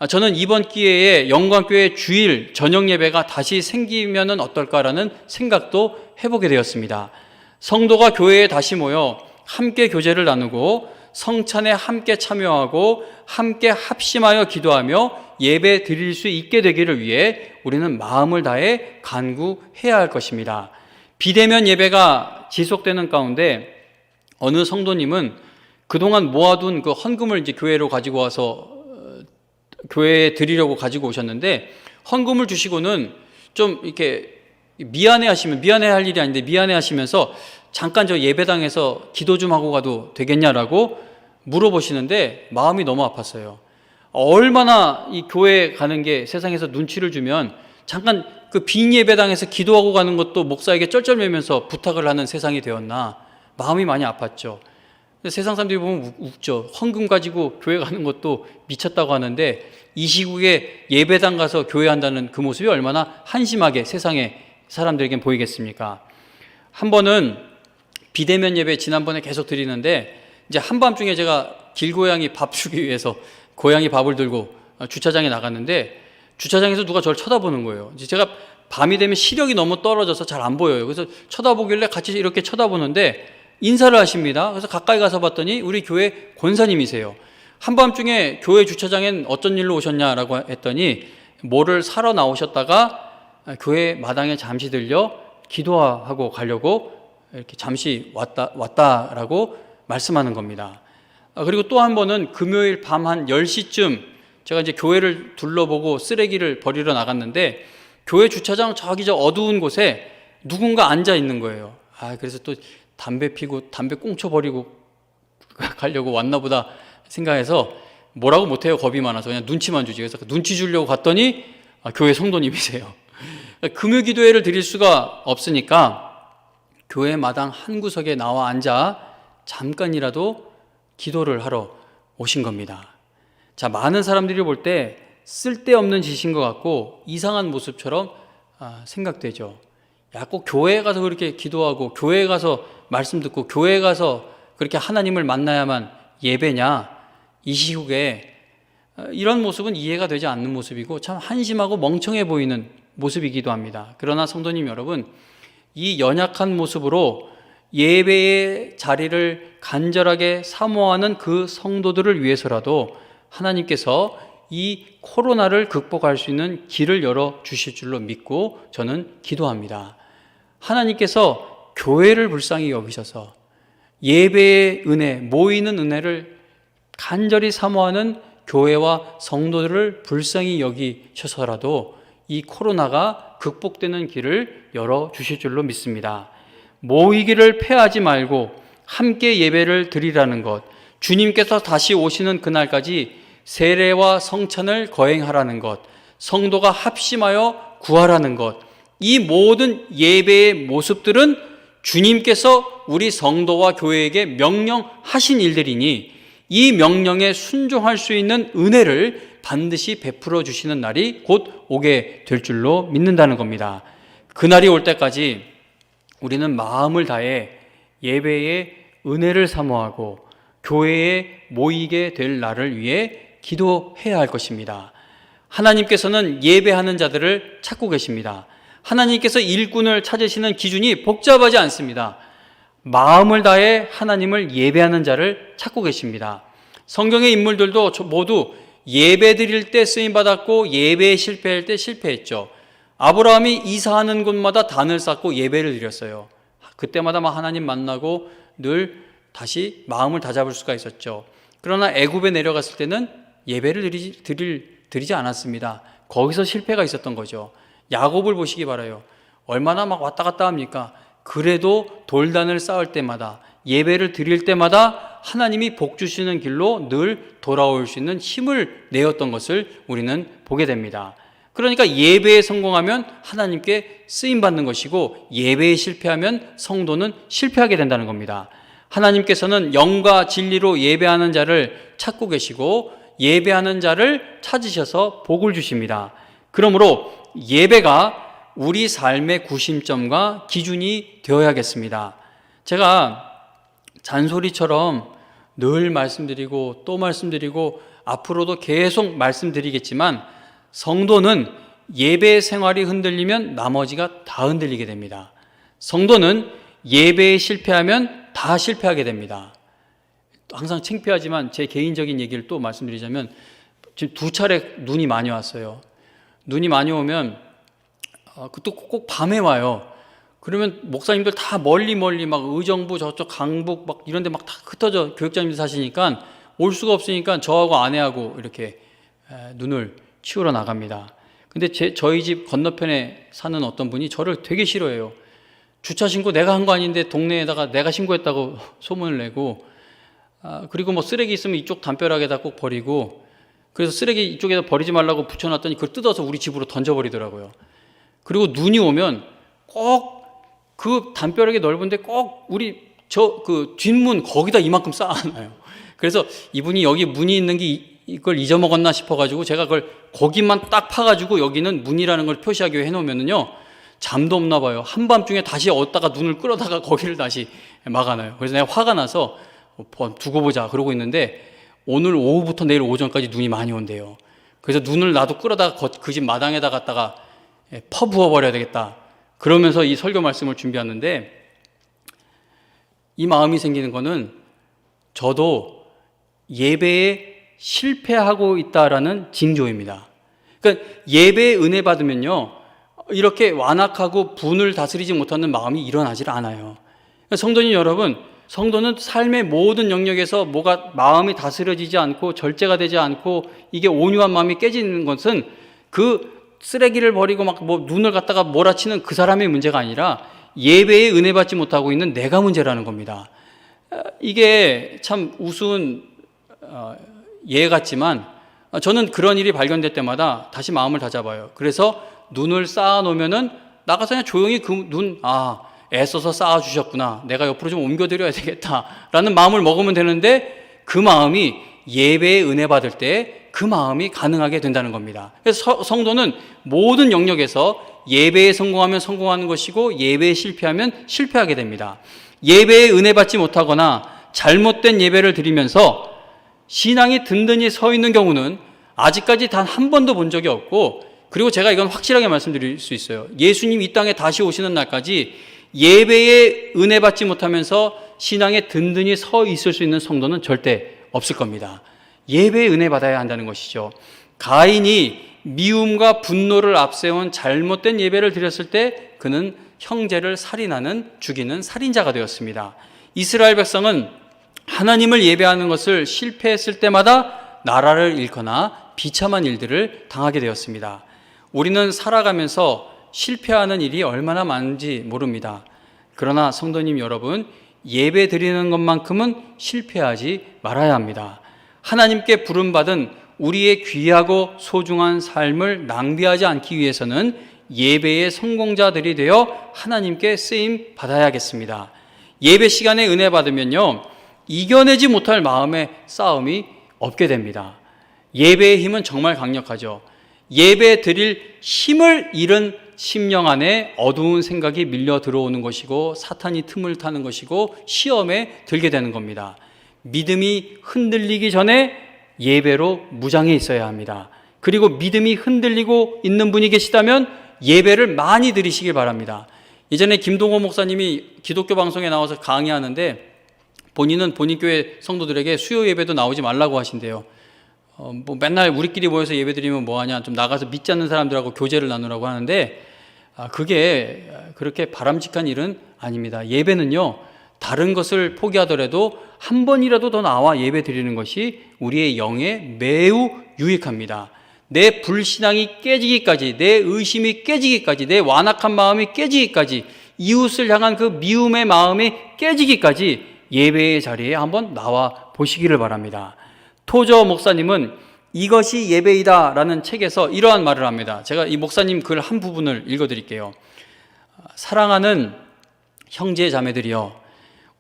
저는 이번 기회에 영광교회 주일 저녁 예배가 다시 생기면 어떨까라는 생각도 해보게 되었습니다. 성도가 교회에 다시 모여 함께 교제를 나누고 성찬에 함께 참여하고 함께 합심하여 기도하며 예배 드릴 수 있게 되기를 위해 우리는 마음을 다해 간구해야 할 것입니다. 비대면 예배가 지속되는 가운데 어느 성도님은 그동안 모아둔 그 헌금을 이제 교회로 가지고 와서 교회에 드리려고 가지고 오셨는데, 헌금을 주시고는 좀 이렇게 미안해 할 일이 아닌데 미안해 하시면서 잠깐 저 예배당에서 기도 좀 하고 가도 되겠냐라고 물어보시는데 마음이 너무 아팠어요. 얼마나 이 교회 가는 게 세상에서 눈치를 주면 잠깐 그 빈 예배당에서 기도하고 가는 것도 목사에게 쩔쩔매면서 부탁을 하는 세상이 되었나, 마음이 많이 아팠죠. 세상 사람들이 보면 웃죠. 헌금 가지고 교회 가는 것도 미쳤다고 하는데 이 시국에 예배당 가서 교회한다는 그 모습이 얼마나 한심하게 세상에 사람들에겐 보이겠습니까? 한 번은 비대면 예배 지난번에 계속 드리는데, 이제 한밤중에 제가 길고양이 밥 주기 위해서 고양이 밥을 들고 주차장에 나갔는데 주차장에서 누가 저를 쳐다보는 거예요. 이제 제가 밤이 되면 시력이 너무 떨어져서 잘 안 보여요. 그래서 쳐다보길래 같이 이렇게 쳐다보는데 인사를 하십니다. 그래서 가까이 가서 봤더니 우리 교회 권사님이세요. 한밤중에 교회 주차장엔 어쩐 일로 오셨냐라고 했더니 뭐를 사러 나오셨다가 교회 마당에 잠시 들려 기도하고 가려고 이렇게 잠시 왔다라고 말씀하는 겁니다. 그리고 또 한 번은 금요일 밤 한 10시쯤 제가 이제 교회를 둘러보고 쓰레기를 버리러 나갔는데 교회 주차장 저기 저 어두운 곳에 누군가 앉아 있는 거예요. 그래서 또 담배 피고 담배 꽁초 버리고 가려고 왔나 보다 생각해서 뭐라고 못해요. 겁이 많아서 그냥 눈치만 주지. 그래서 눈치 주려고 갔더니 교회 성도님이세요. 금요 기도회를 드릴 수가 없으니까 교회 마당 한 구석에 나와 앉아 잠깐이라도 기도를 하러 오신 겁니다. 자, 많은 사람들이 볼 때 쓸데없는 짓인 것 같고 이상한 모습처럼 생각되죠. 야, 꼭 교회에 가서 그렇게 기도하고 교회에 가서 말씀 듣고 교회에 가서 그렇게 하나님을 만나야만 예배냐? 이 시국에 이런 모습은 이해가 되지 않는 모습이고 참 한심하고 멍청해 보이는 모습이기도 합니다. 그러나 성도님 여러분, 이 연약한 모습으로 예배의 자리를 간절하게 사모하는 그 성도들을 위해서라도 하나님께서 이 코로나를 극복할 수 있는 길을 열어 주실 줄로 믿고 저는 기도합니다. 하나님께서 교회를 불쌍히 여기셔서 예배의 은혜, 모이는 은혜를 간절히 사모하는 교회와 성도들을 불쌍히 여기셔서라도 이 코로나가 극복되는 길을 열어 주실 줄로 믿습니다. 모이기를 패하지 말고 함께 예배를 드리라는 것, 주님께서 다시 오시는 그날까지 세례와 성찬을 거행하라는 것, 성도가 합심하여 구하라는 것, 이 모든 예배의 모습들은 주님께서 우리 성도와 교회에게 명령하신 일들이니 이 명령에 순종할 수 있는 은혜를 반드시 베풀어 주시는 날이 곧 오게 될 줄로 믿는다는 겁니다. 그날이 올 때까지 우리는 마음을 다해 예배의 은혜를 사모하고 교회에 모이게 될 날을 위해 기도해야 할 것입니다. 하나님께서는 예배하는 자들을 찾고 계십니다. 하나님께서 일꾼을 찾으시는 기준이 복잡하지 않습니다. 마음을 다해 하나님을 예배하는 자를 찾고 계십니다. 성경의 인물들도 모두 예배 드릴 때 쓰임받았고 예배에 실패할 때 실패했죠. 아브라함이 이사하는 곳마다 단을 쌓고 예배를 드렸어요. 그때마다 막 하나님 만나고 늘 다시 마음을 다잡을 수가 있었죠. 그러나 애굽에 내려갔을 때는 예배를 드리지 않았습니다. 거기서 실패가 있었던 거죠. 야곱을 보시기 바라요. 얼마나 막 왔다 갔다 합니까? 그래도 돌단을 쌓을 때마다 예배를 드릴 때마다 하나님이 복 주시는 길로 늘 돌아올 수 있는 힘을 내었던 것을 우리는 보게 됩니다. 그러니까 예배에 성공하면 하나님께 쓰임받는 것이고 예배에 실패하면 성도는 실패하게 된다는 겁니다. 하나님께서는 영과 진리로 예배하는 자를 찾고 계시고 예배하는 자를 찾으셔서 복을 주십니다. 그러므로 예배가 우리 삶의 구심점과 기준이 되어야겠습니다. 제가 잔소리처럼 늘 말씀드리고 또 말씀드리고 앞으로도 계속 말씀드리겠지만 성도는 예배 생활이 흔들리면 나머지가 다 흔들리게 됩니다. 성도는 예배에 실패하면 다 실패하게 됩니다. 항상 창피하지만 제 개인적인 얘기를 또 말씀드리자면 지금 2차례 눈이 많이 왔어요. 눈이 많이 오면 또 꼭 밤에 와요. 그러면 목사님들 다 멀리 막 의정부 저쪽 강북 막 이런 데 막 다 흩어져 교육자님들 사시니까 올 수가 없으니까 저하고 아내하고 이렇게 눈을 치우러 나갑니다. 근데 저희 집 건너편에 사는 어떤 분이 저를 되게 싫어해요. 주차 신고 내가 한 거 아닌데 동네에다가 내가 신고했다고 소문을 내고 그리고 뭐 쓰레기 있으면 이쪽 담벼락에다 꼭 버리고 그래서 쓰레기 이쪽에다 버리지 말라고 붙여놨더니 그걸 뜯어서 우리 집으로 던져버리더라고요. 그리고 눈이 오면 꼭 그 담벼락이 넓은데 꼭 우리 그 뒷문 거기다 이만큼 쌓아놔요. 그래서 이분이 여기 문이 있는 게 이걸 잊어먹었나 싶어가지고 제가 그걸 거기만 딱 파가지고 여기는 문이라는 걸 표시하기 위해 해놓으면은요 잠도 없나 봐요. 한밤중에 다시 얻다가 눈을 끌어다가 거기를 다시 막아놔요. 그래서 내가 화가 나서 두고 보자 그러고 있는데 오늘 오후부터 내일 오전까지 눈이 많이 온대요. 그래서 눈을 나도 끌어다가 그 집 마당에다 갖다가 퍼부어버려야 되겠다. 그러면서 이 설교 말씀을 준비하는데 이 마음이 생기는 거는 저도 예배에 실패하고 있다라는 징조입니다. 그러니까 예배에 은혜 받으면요 이렇게 완악하고 분을 다스리지 못하는 마음이 일어나질 않아요. 그러니까 성도님 여러분, 성도는 삶의 모든 영역에서 마음이 다스려지지 않고 절제가 되지 않고 이게 온유한 마음이 깨지는 것은 그 쓰레기를 버리고 막 눈을 갖다가 몰아치는 그 사람의 문제가 아니라 예배에 은혜 받지 못하고 있는 내가 문제라는 겁니다. 이게 참 우스운 예 같지만 저는 그런 일이 발견될 때마다 다시 마음을 다잡아요. 그래서 눈을 쌓아 놓으면은 나가서 그냥 조용히 그 눈, 애써서 쌓아 주셨구나. 내가 옆으로 좀 옮겨드려야 되겠다라는 마음을 먹으면 되는데 그 마음이 예배에 은혜 받을 때 그 마음이 가능하게 된다는 겁니다. 그래서 성도는 모든 영역에서 예배에 성공하면 성공하는 것이고 예배에 실패하면 실패하게 됩니다. 예배에 은혜 받지 못하거나 잘못된 예배를 드리면서 신앙이 든든히 서 있는 경우는 아직까지 단 한 번도 본 적이 없고 그리고 제가 이건 확실하게 말씀드릴 수 있어요. 예수님 이 땅에 다시 오시는 날까지 예배에 은혜 받지 못하면서 신앙에 든든히 서 있을 수 있는 성도는 절대 없을 겁니다. 예배에 은혜 받아야 한다는 것이죠. 가인이 미움과 분노를 앞세운 잘못된 예배를 드렸을 때 그는 형제를 살인하는, 죽이는 살인자가 되었습니다. 이스라엘 백성은 하나님을 예배하는 것을 실패했을 때마다 나라를 잃거나 비참한 일들을 당하게 되었습니다. 우리는 살아가면서 실패하는 일이 얼마나 많은지 모릅니다. 그러나 성도님 여러분, 예배 드리는 것만큼은 실패하지 말아야 합니다. 하나님께 부름받은 우리의 귀하고 소중한 삶을 낭비하지 않기 위해서는 예배의 성공자들이 되어 하나님께 쓰임 받아야겠습니다. 예배 시간에 은혜 받으면요, 이겨내지 못할 마음의 싸움이 없게 됩니다. 예배의 힘은 정말 강력하죠. 예배 드릴 힘을 잃은 심령 안에 어두운 생각이 밀려 들어오는 것이고 사탄이 틈을 타는 것이고 시험에 들게 되는 겁니다. 믿음이 흔들리기 전에 예배로 무장해 있어야 합니다. 그리고 믿음이 흔들리고 있는 분이 계시다면 예배를 많이 드리시길 바랍니다. 예전에 김동호 목사님이 기독교 방송에 나와서 강의하는데 본인은 본인 교회 성도들에게 수요 예배도 나오지 말라고 하신대요. 뭐 맨날 우리끼리 모여서 예배 드리면 뭐하냐, 좀 나가서 믿지 않는 사람들하고 교제를 나누라고 하는데 그게 그렇게 바람직한 일은 아닙니다. 예배는요, 다른 것을 포기하더라도 한 번이라도 더 나와 예배 드리는 것이 우리의 영에 매우 유익합니다. 내 불신앙이 깨지기까지, 내 의심이 깨지기까지, 내 완악한 마음이 깨지기까지, 이웃을 향한 그 미움의 마음이 깨지기까지 예배의 자리에 한번 나와 보시기를 바랍니다. 토저 목사님은 이것이 예배이다 라는 책에서 이러한 말을 합니다. 제가 이 목사님 글 한 부분을 읽어드릴게요. 사랑하는 형제 자매들이여,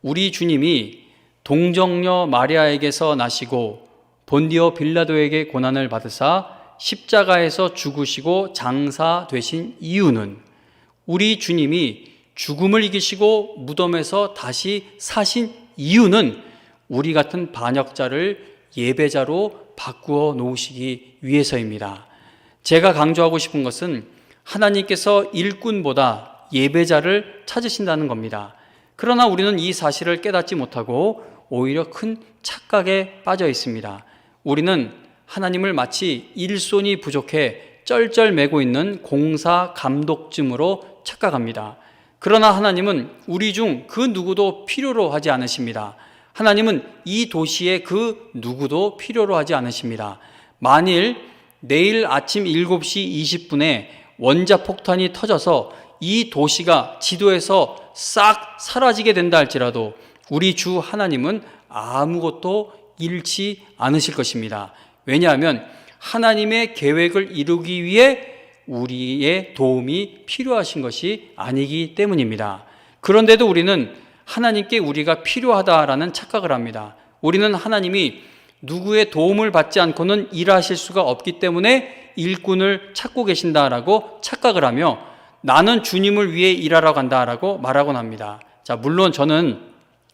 우리 주님이 동정녀 마리아에게서 나시고 본디오 빌라도에게 고난을 받으사 십자가에서 죽으시고 장사되신 이유는 우리 주님이 죽음을 이기시고 무덤에서 다시 사신 이유는 우리 같은 반역자를 예배자로 바꾸어 놓으시기 위해서입니다. 제가 강조하고 싶은 것은 하나님께서 일꾼보다 예배자를 찾으신다는 겁니다. 그러나 우리는 이 사실을 깨닫지 못하고 오히려 큰 착각에 빠져 있습니다. 우리는 하나님을 마치 일손이 부족해 쩔쩔매고 있는 공사 감독쯤으로 착각합니다. 그러나 하나님은 우리 중 그 누구도 필요로 하지 않으십니다. 하나님은 이 도시에 그 누구도 필요로 하지 않으십니다. 만일 내일 아침 7시 20분에 원자폭탄이 터져서 이 도시가 지도에서 싹 사라지게 된다 할지라도 우리 주 하나님은 아무것도 잃지 않으실 것입니다. 왜냐하면 하나님의 계획을 이루기 위해 우리의 도움이 필요하신 것이 아니기 때문입니다. 그런데도 우리는 하나님께 우리가 필요하다라는 착각을 합니다. 우리는 하나님이 누구의 도움을 받지 않고는 일하실 수가 없기 때문에 일꾼을 찾고 계신다라고 착각을 하며 나는 주님을 위해 일하러 간다라고 말하곤 합니다. 자, 물론 저는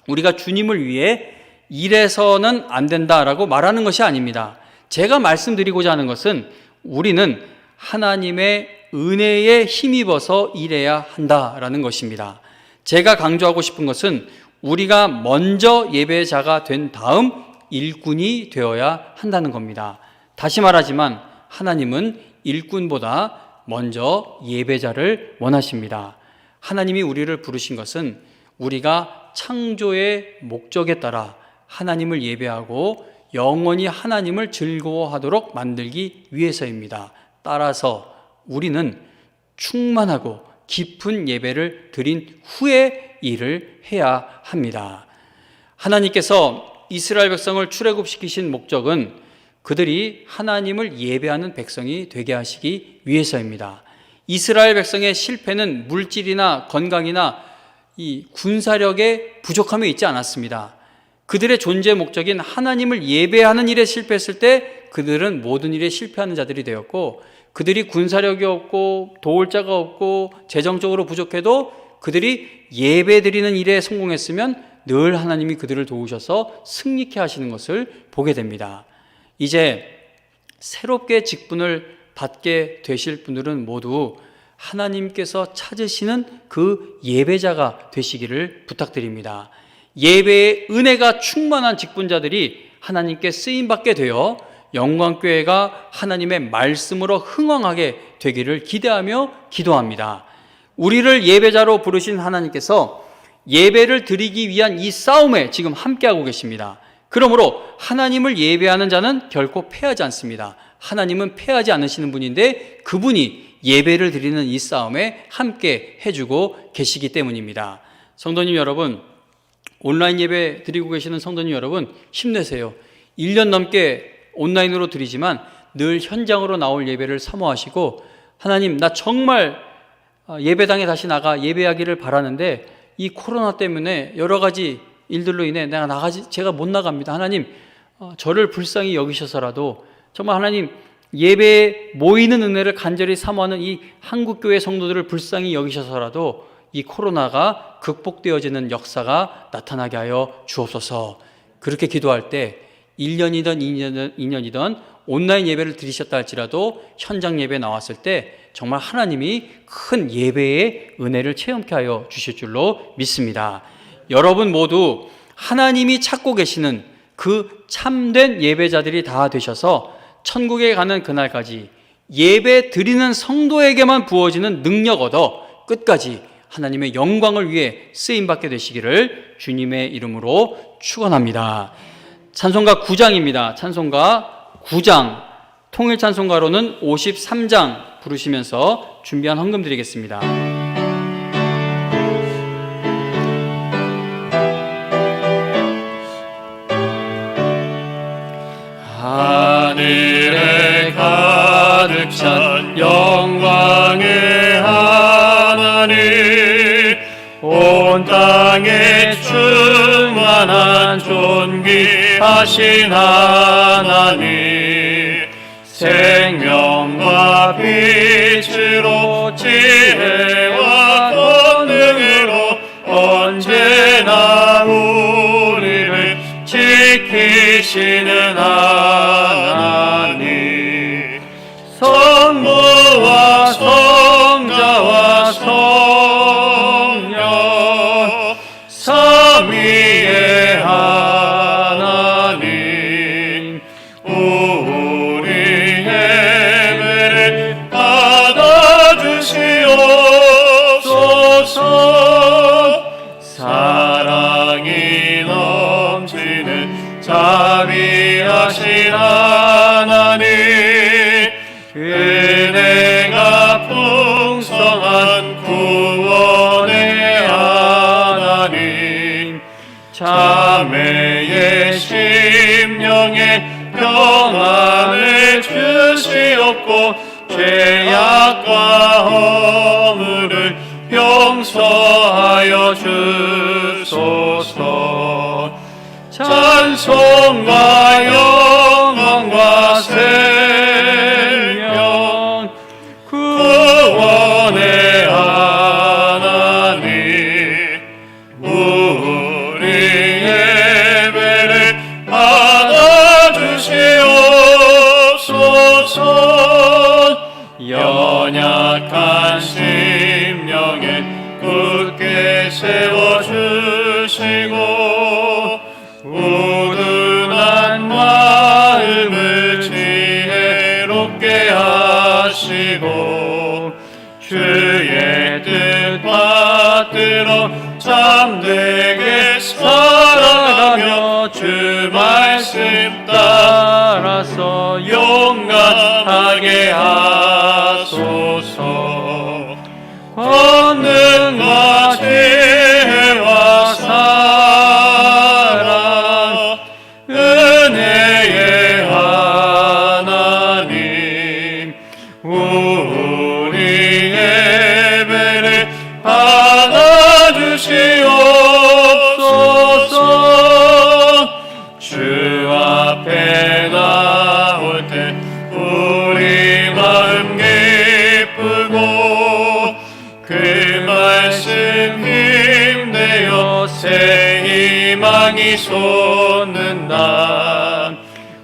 우리가 주님을 위해 일해서는 안 된다라고 말하는 것이 아닙니다. 제가 말씀드리고자 하는 것은 우리는 하나님의 은혜에 힘입어서 일해야 한다라는 것입니다. 제가 강조하고 싶은 것은 우리가 먼저 예배자가 된 다음 일꾼이 되어야 한다는 겁니다. 다시 말하지만 하나님은 일꾼보다 먼저 예배자를 원하십니다. 하나님이 우리를 부르신 것은 우리가 창조의 목적에 따라 하나님을 예배하고 영원히 하나님을 즐거워하도록 만들기 위해서입니다. 따라서 우리는 충만하고 깊은 예배를 드린 후에 일을 해야 합니다. 하나님께서 이스라엘 백성을 출애굽시키신 목적은 그들이 하나님을 예배하는 백성이 되게 하시기 위해서입니다. 이스라엘 백성의 실패는 물질이나 건강이나 이 군사력의 부족함에 있지 않았습니다. 그들의 존재 목적인 하나님을 예배하는 일에 실패했을 때 그들은 모든 일에 실패하는 자들이 되었고, 그들이 군사력이 없고 도울 자가 없고 재정적으로 부족해도 그들이 예배 드리는 일에 성공했으면 늘 하나님이 그들을 도우셔서 승리케 하시는 것을 보게 됩니다. 이제 새롭게 직분을 받게 되실 분들은 모두 하나님께서 찾으시는 그 예배자가 되시기를 부탁드립니다. 예배의 은혜가 충만한 직분자들이 하나님께 쓰임받게 되어 영광교회가 하나님의 말씀으로 흥왕하게 되기를 기대하며 기도합니다. 우리를 예배자로 부르신 하나님께서 예배를 드리기 위한 이 싸움에 지금 함께하고 계십니다. 그러므로 하나님을 예배하는 자는 결코 패하지 않습니다. 하나님은 패하지 않으시는 분인데 그분이 예배를 드리는 이 싸움에 함께 해주고 계시기 때문입니다. 성도님 여러분, 온라인 예배 드리고 계시는 성도님 여러분, 힘내세요. 1년 넘게 온라인으로 드리지만 늘 현장으로 나올 예배를 사모하시고, 하나님, 나 정말 예배당에 다시 나가 예배하기를 바라는데 이 코로나 때문에 여러 가지 일들로 인해 제가 못 나갑니다. 하나님, 저를 불쌍히 여기셔서라도 정말 하나님, 예배에 모이는 은혜를 간절히 사모하는 이 한국교회 성도들을 불쌍히 여기셔서라도 이 코로나가 극복되어지는 역사가 나타나게 하여 주옵소서. 그렇게 기도할 때 1년이든 2년이든 온라인 예배를 드리셨다 할지라도 현장 예배 나왔을 때 정말 하나님이 큰 예배의 은혜를 체험케 하여 주실 줄로 믿습니다. 여러분 모두 하나님이 찾고 계시는 그 참된 예배자들이 다 되셔서 천국에 가는 그날까지 예배 드리는 성도에게만 부어지는 능력 얻어 끝까지 하나님의 영광을 위해 쓰임받게 되시기를 주님의 이름으로 축원합니다. 찬송가 9장입니다. 찬송가 9장, 통일 찬송가로는 53장 부르시면서 준비한 헌금 드리겠습니다. 하늘에 가득 찬 영광의 하나님, 온 땅에 충만한 존귀하신 하나님, 생명과 빛으로 지혜와 권능으로 언제나 우리를 지키시는 하나님, 성부와 성자와 성령 삼위의 하나님, 우리 예배를 받아주시옵소서. 사랑이 넘치는 자비하신 하나님, 은혜가 풍성한 구원의 하나님, 자매의 심령에 평안을 주시옵고 죄악과 허물을 용서하여 주소서. 찬송과 영광과 생명 구원의 하나님, 우리 예배를 받아주시옵소서. 연약한 심령에 굳게 세워주시고 우둔한 마음을 지혜롭게 하시고 주의 뜻 받들어 참되게 살아가며 주 말씀 따라서 용감하게 하소서. 권능과 지혜와 사랑 은혜의 하나님, 우리 예배를 받아주시옵소서. 주 앞에 나올 때 우리 마음 기쁘고 그 말씀 힘내어 새 희망이 솟는다.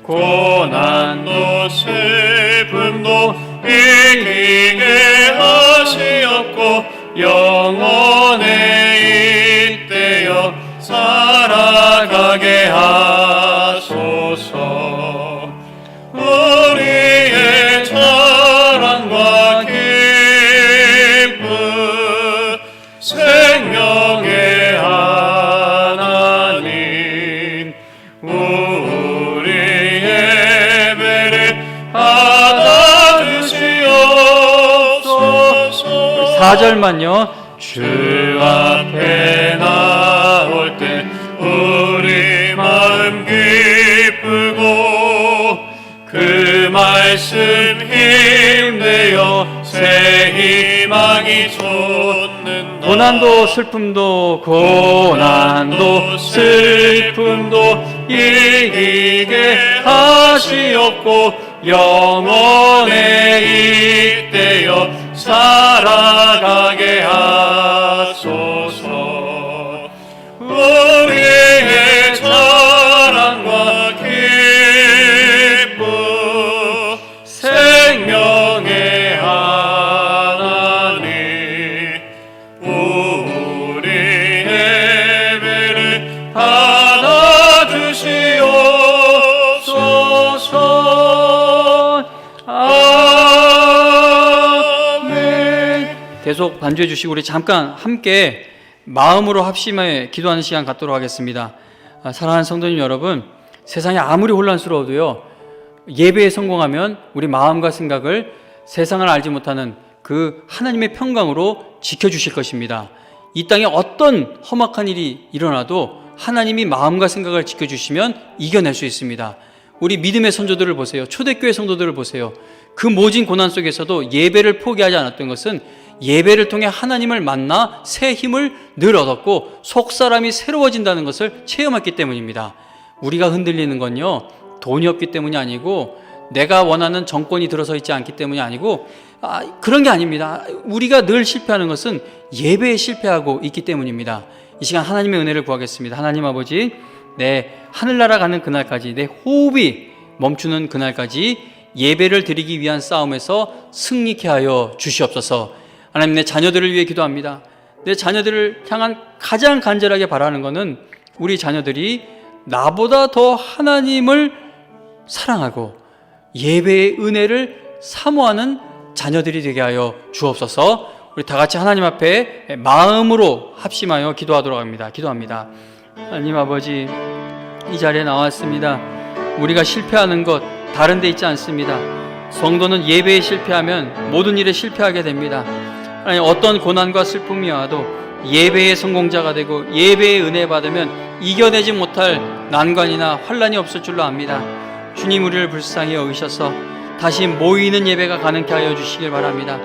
고난도 슬픔도 이기게 하시옵고 영원에 잇대어 살아가게 하소서. 우리의 자랑과 기쁨 생명의 하나님, 우리의 예배를 받아주시옵소서. 4절만요. 주 앞에 나올 때 우리 마음 기쁘고 그 말씀 힘내어 새 희망이 솟는다. 고난도 슬픔도 이기게 하시옵고 영원에 잇대어 살아가게 하소서. 우리의 자랑과 기쁨 생명의 하나님, 우리의 예배를 받아주시옵소서. 아멘. 계속 반주해 주시고 우리 잠깐 함께 마음으로 합심해 기도하는 시간 갖도록 하겠습니다. 사랑하는 성도님 여러분, 세상이 아무리 혼란스러워도요, 예배에 성공하면 우리 마음과 생각을 세상을 알지 못하는 그 하나님의 평강으로 지켜주실 것입니다. 이 땅에 어떤 험악한 일이 일어나도 하나님이 마음과 생각을 지켜주시면 이겨낼 수 있습니다. 우리 믿음의 선조들을 보세요. 초대교회 성도들을 보세요. 그 모진 고난 속에서도 예배를 포기하지 않았던 것은 예배를 통해 하나님을 만나 새 힘을 늘 얻었고 속사람이 새로워진다는 것을 체험했기 때문입니다. 우리가 흔들리는 건요, 돈이 없기 때문이 아니고 내가 원하는 정권이 들어서 있지 않기 때문이 아니고 그런 게 아닙니다. 우리가 늘 실패하는 것은 예배에 실패하고 있기 때문입니다. 이 시간 하나님의 은혜를 구하겠습니다. 하나님 아버지, 내 하늘나라 가는 그날까지, 내 호흡이 멈추는 그날까지 예배를 드리기 위한 싸움에서 승리케 하여 주시옵소서. 하나님, 내 자녀들을 위해 기도합니다. 내 자녀들을 향한 가장 간절하게 바라는 것은 우리 자녀들이 나보다 더 하나님을 사랑하고 예배의 은혜를 사모하는 자녀들이 되게 하여 주옵소서. 우리 다 같이 하나님 앞에 마음으로 합심하여 기도합니다. 하나님 아버지, 이 자리에 나왔습니다. 우리가 실패하는 것 다른 데 있지 않습니다. 성도는 예배에 실패하면 모든 일에 실패하게 됩니다. 아니, 어떤 고난과 슬픔이 와도 예배의 성공자가 되고 예배의 은혜 받으면 이겨내지 못할 난관이나 환란이 없을 줄로 압니다. 주님, 우리를 불쌍히 여기셔서 다시 모이는 예배가 가능케 하여 주시길 바랍니다.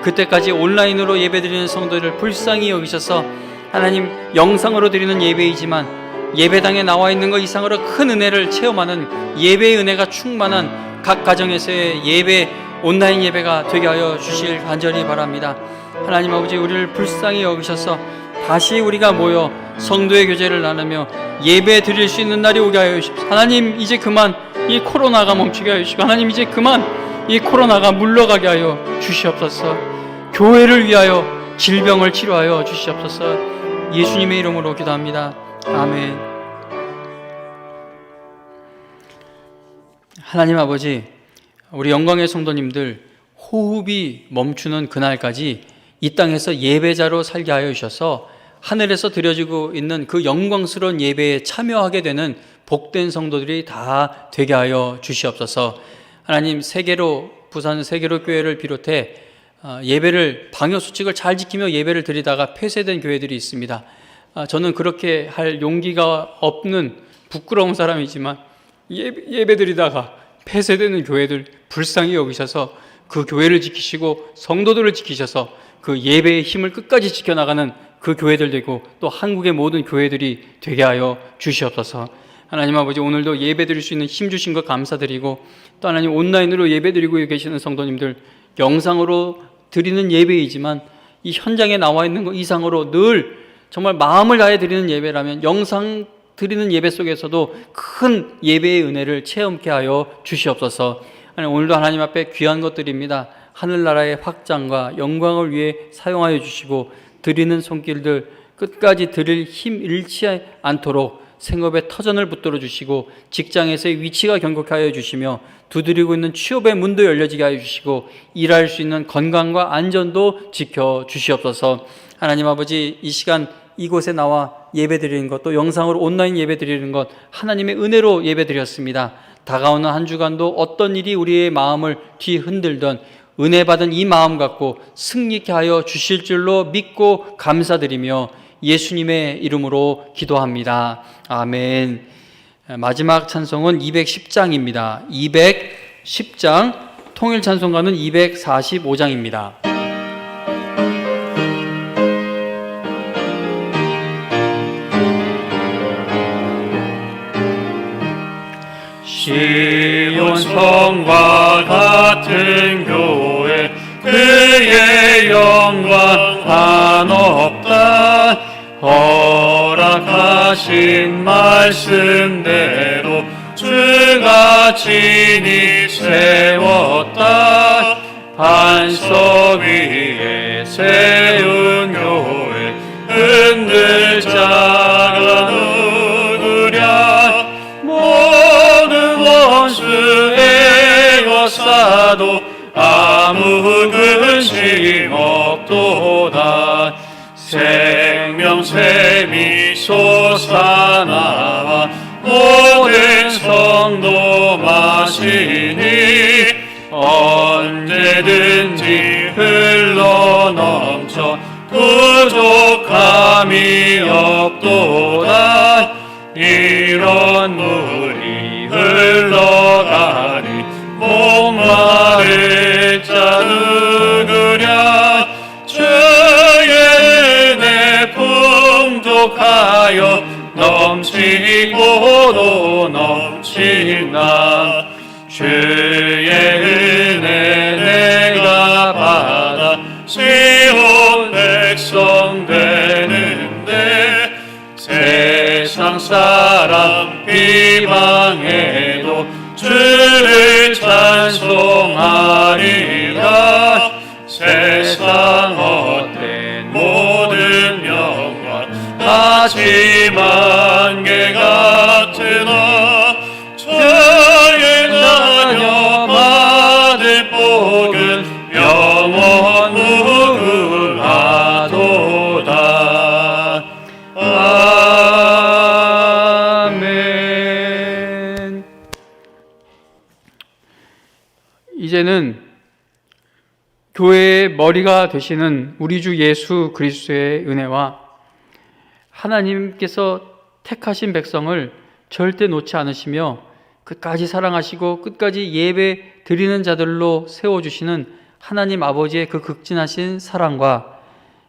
그때까지 온라인으로 예배드리는 성도를 불쌍히 여기셔서 하나님, 영상으로 드리는 예배이지만 예배당에 나와 있는 것 이상으로 큰 은혜를 체험하는 예배의 은혜가 충만한 각 가정에서의 예배, 온라인 예배가 되게 하여 주실 간절히 바랍니다. 하나님 아버지, 우리를 불쌍히 여기셔서 다시 우리가 모여 성도의 교제를 나누며 예배 드릴 수 있는 날이 오게 하여 주십시오. 하나님, 이제 그만 이 코로나가 멈추게 하여 주시고, 하나님, 이제 그만 이 코로나가 물러가게 하여 주시옵소서. 교회를 위하여 질병을 치료하여 주시옵소서. 예수님의 이름으로 기도합니다. 아멘. 하나님 아버지, 우리 영광의 성도님들 호흡이 멈추는 그날까지 이 땅에서 예배자로 살게 하여 주셔서 하늘에서 드려지고 있는 그 영광스러운 예배에 참여하게 되는 복된 성도들이 다 되게 하여 주시옵소서. 하나님, 부산 세계로 교회를 비롯해 예배를 방역수칙을 잘 지키며 예배를 드리다가 폐쇄된 교회들이 있습니다. 저는 그렇게 할 용기가 없는 부끄러운 사람이지만 예배 드리다가 폐쇄되는 교회들 불쌍히 여기셔서 그 교회를 지키시고 성도들을 지키셔서 그 예배의 힘을 끝까지 지켜나가는 그 교회들 되고 또 한국의 모든 교회들이 되게 하여 주시옵소서. 하나님 아버지, 오늘도 예배 드릴 수 있는 힘 주신 것 감사드리고, 또 하나님, 온라인으로 예배 드리고 계시는 성도님들, 영상으로 드리는 예배이지만 이 현장에 나와 있는 것 이상으로 늘 정말 마음을 다해 드리는 예배라면 영상 드리는 예배 속에서도 큰 예배의 은혜를 체험케 하여 주시옵소서. 오늘도 하나님 앞에 귀한 것들입니다. 하늘나라의 확장과 영광을 위해 사용하여 주시고 드리는 손길들 끝까지 드릴 힘 잃지 않도록 생업의 터전을 붙들어 주시고 직장에서의 위치가 견고하게 하여 주시며 두드리고 있는 취업의 문도 열려지게 하여 주시고 일할 수 있는 건강과 안전도 지켜 주시옵소서. 하나님 아버지, 이 시간 이곳에 나와 예배 드리는 것, 또 영상으로 온라인 예배 드리는 것 하나님의 은혜로 예배 드렸습니다. 다가오는 한 주간도 어떤 일이 우리의 마음을 뒤흔들던 은혜 받은 이 마음 갖고 승리케 하여 주실 줄로 믿고 감사드리며 예수님의 이름으로 기도합니다. 아멘. 마지막 찬송은 210장입니다. 210장, 통일 찬송가는 245장입니다. 시온 성과 같은 교회 그의 영광 한없다. 허락하신 말씀대로 주가 친히 세웠다. 반석 위에 세운 교회 흔들자가 누구랴. 모든 원수의 역사도 아무 근심 없도다. 생명샘이 솟아나와 모든 성도 마시니 언제든지 흘러넘쳐 부족함이 없도다. 이런 물이 흘러가니 목마를 자 누구랴. 주의 은혜 풍족하여 넘치고도 넘친다. 주의 은혜 내가 받아 시온 백성 되는데 세상 사람 비방해도 주를 찬송하리라. 세상 헛된 모든 영광 하지만 개 같으나 주의 자녀 받을 복은 영원 무궁하도다. 아멘. 이제는 교회의 머리가 되시는 우리 주 예수 그리스도의 은혜와 하나님께서 택하신 백성을 절대 놓지 않으시며 끝까지 사랑하시고 끝까지 예배 드리는 자들로 세워주시는 하나님 아버지의 그 극진하신 사랑과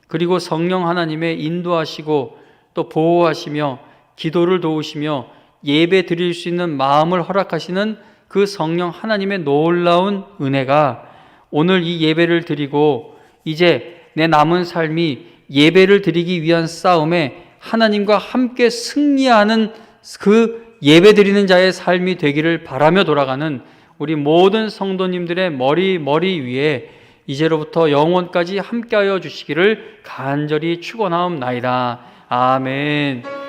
그리고 성령 하나님의 인도하시고 또 보호하시며 기도를 도우시며 예배 드릴 수 있는 마음을 허락하시는 그 성령 하나님의 놀라운 은혜가 오늘 이 예배를 드리고 이제 내 남은 삶이 예배를 드리기 위한 싸움에 하나님과 함께 승리하는 그 예배 드리는 자의 삶이 되기를 바라며 돌아가는 우리 모든 성도님들의 머리 위에 이제로부터 영원까지 함께하여 주시기를 간절히 축원하옵나이다. 아멘.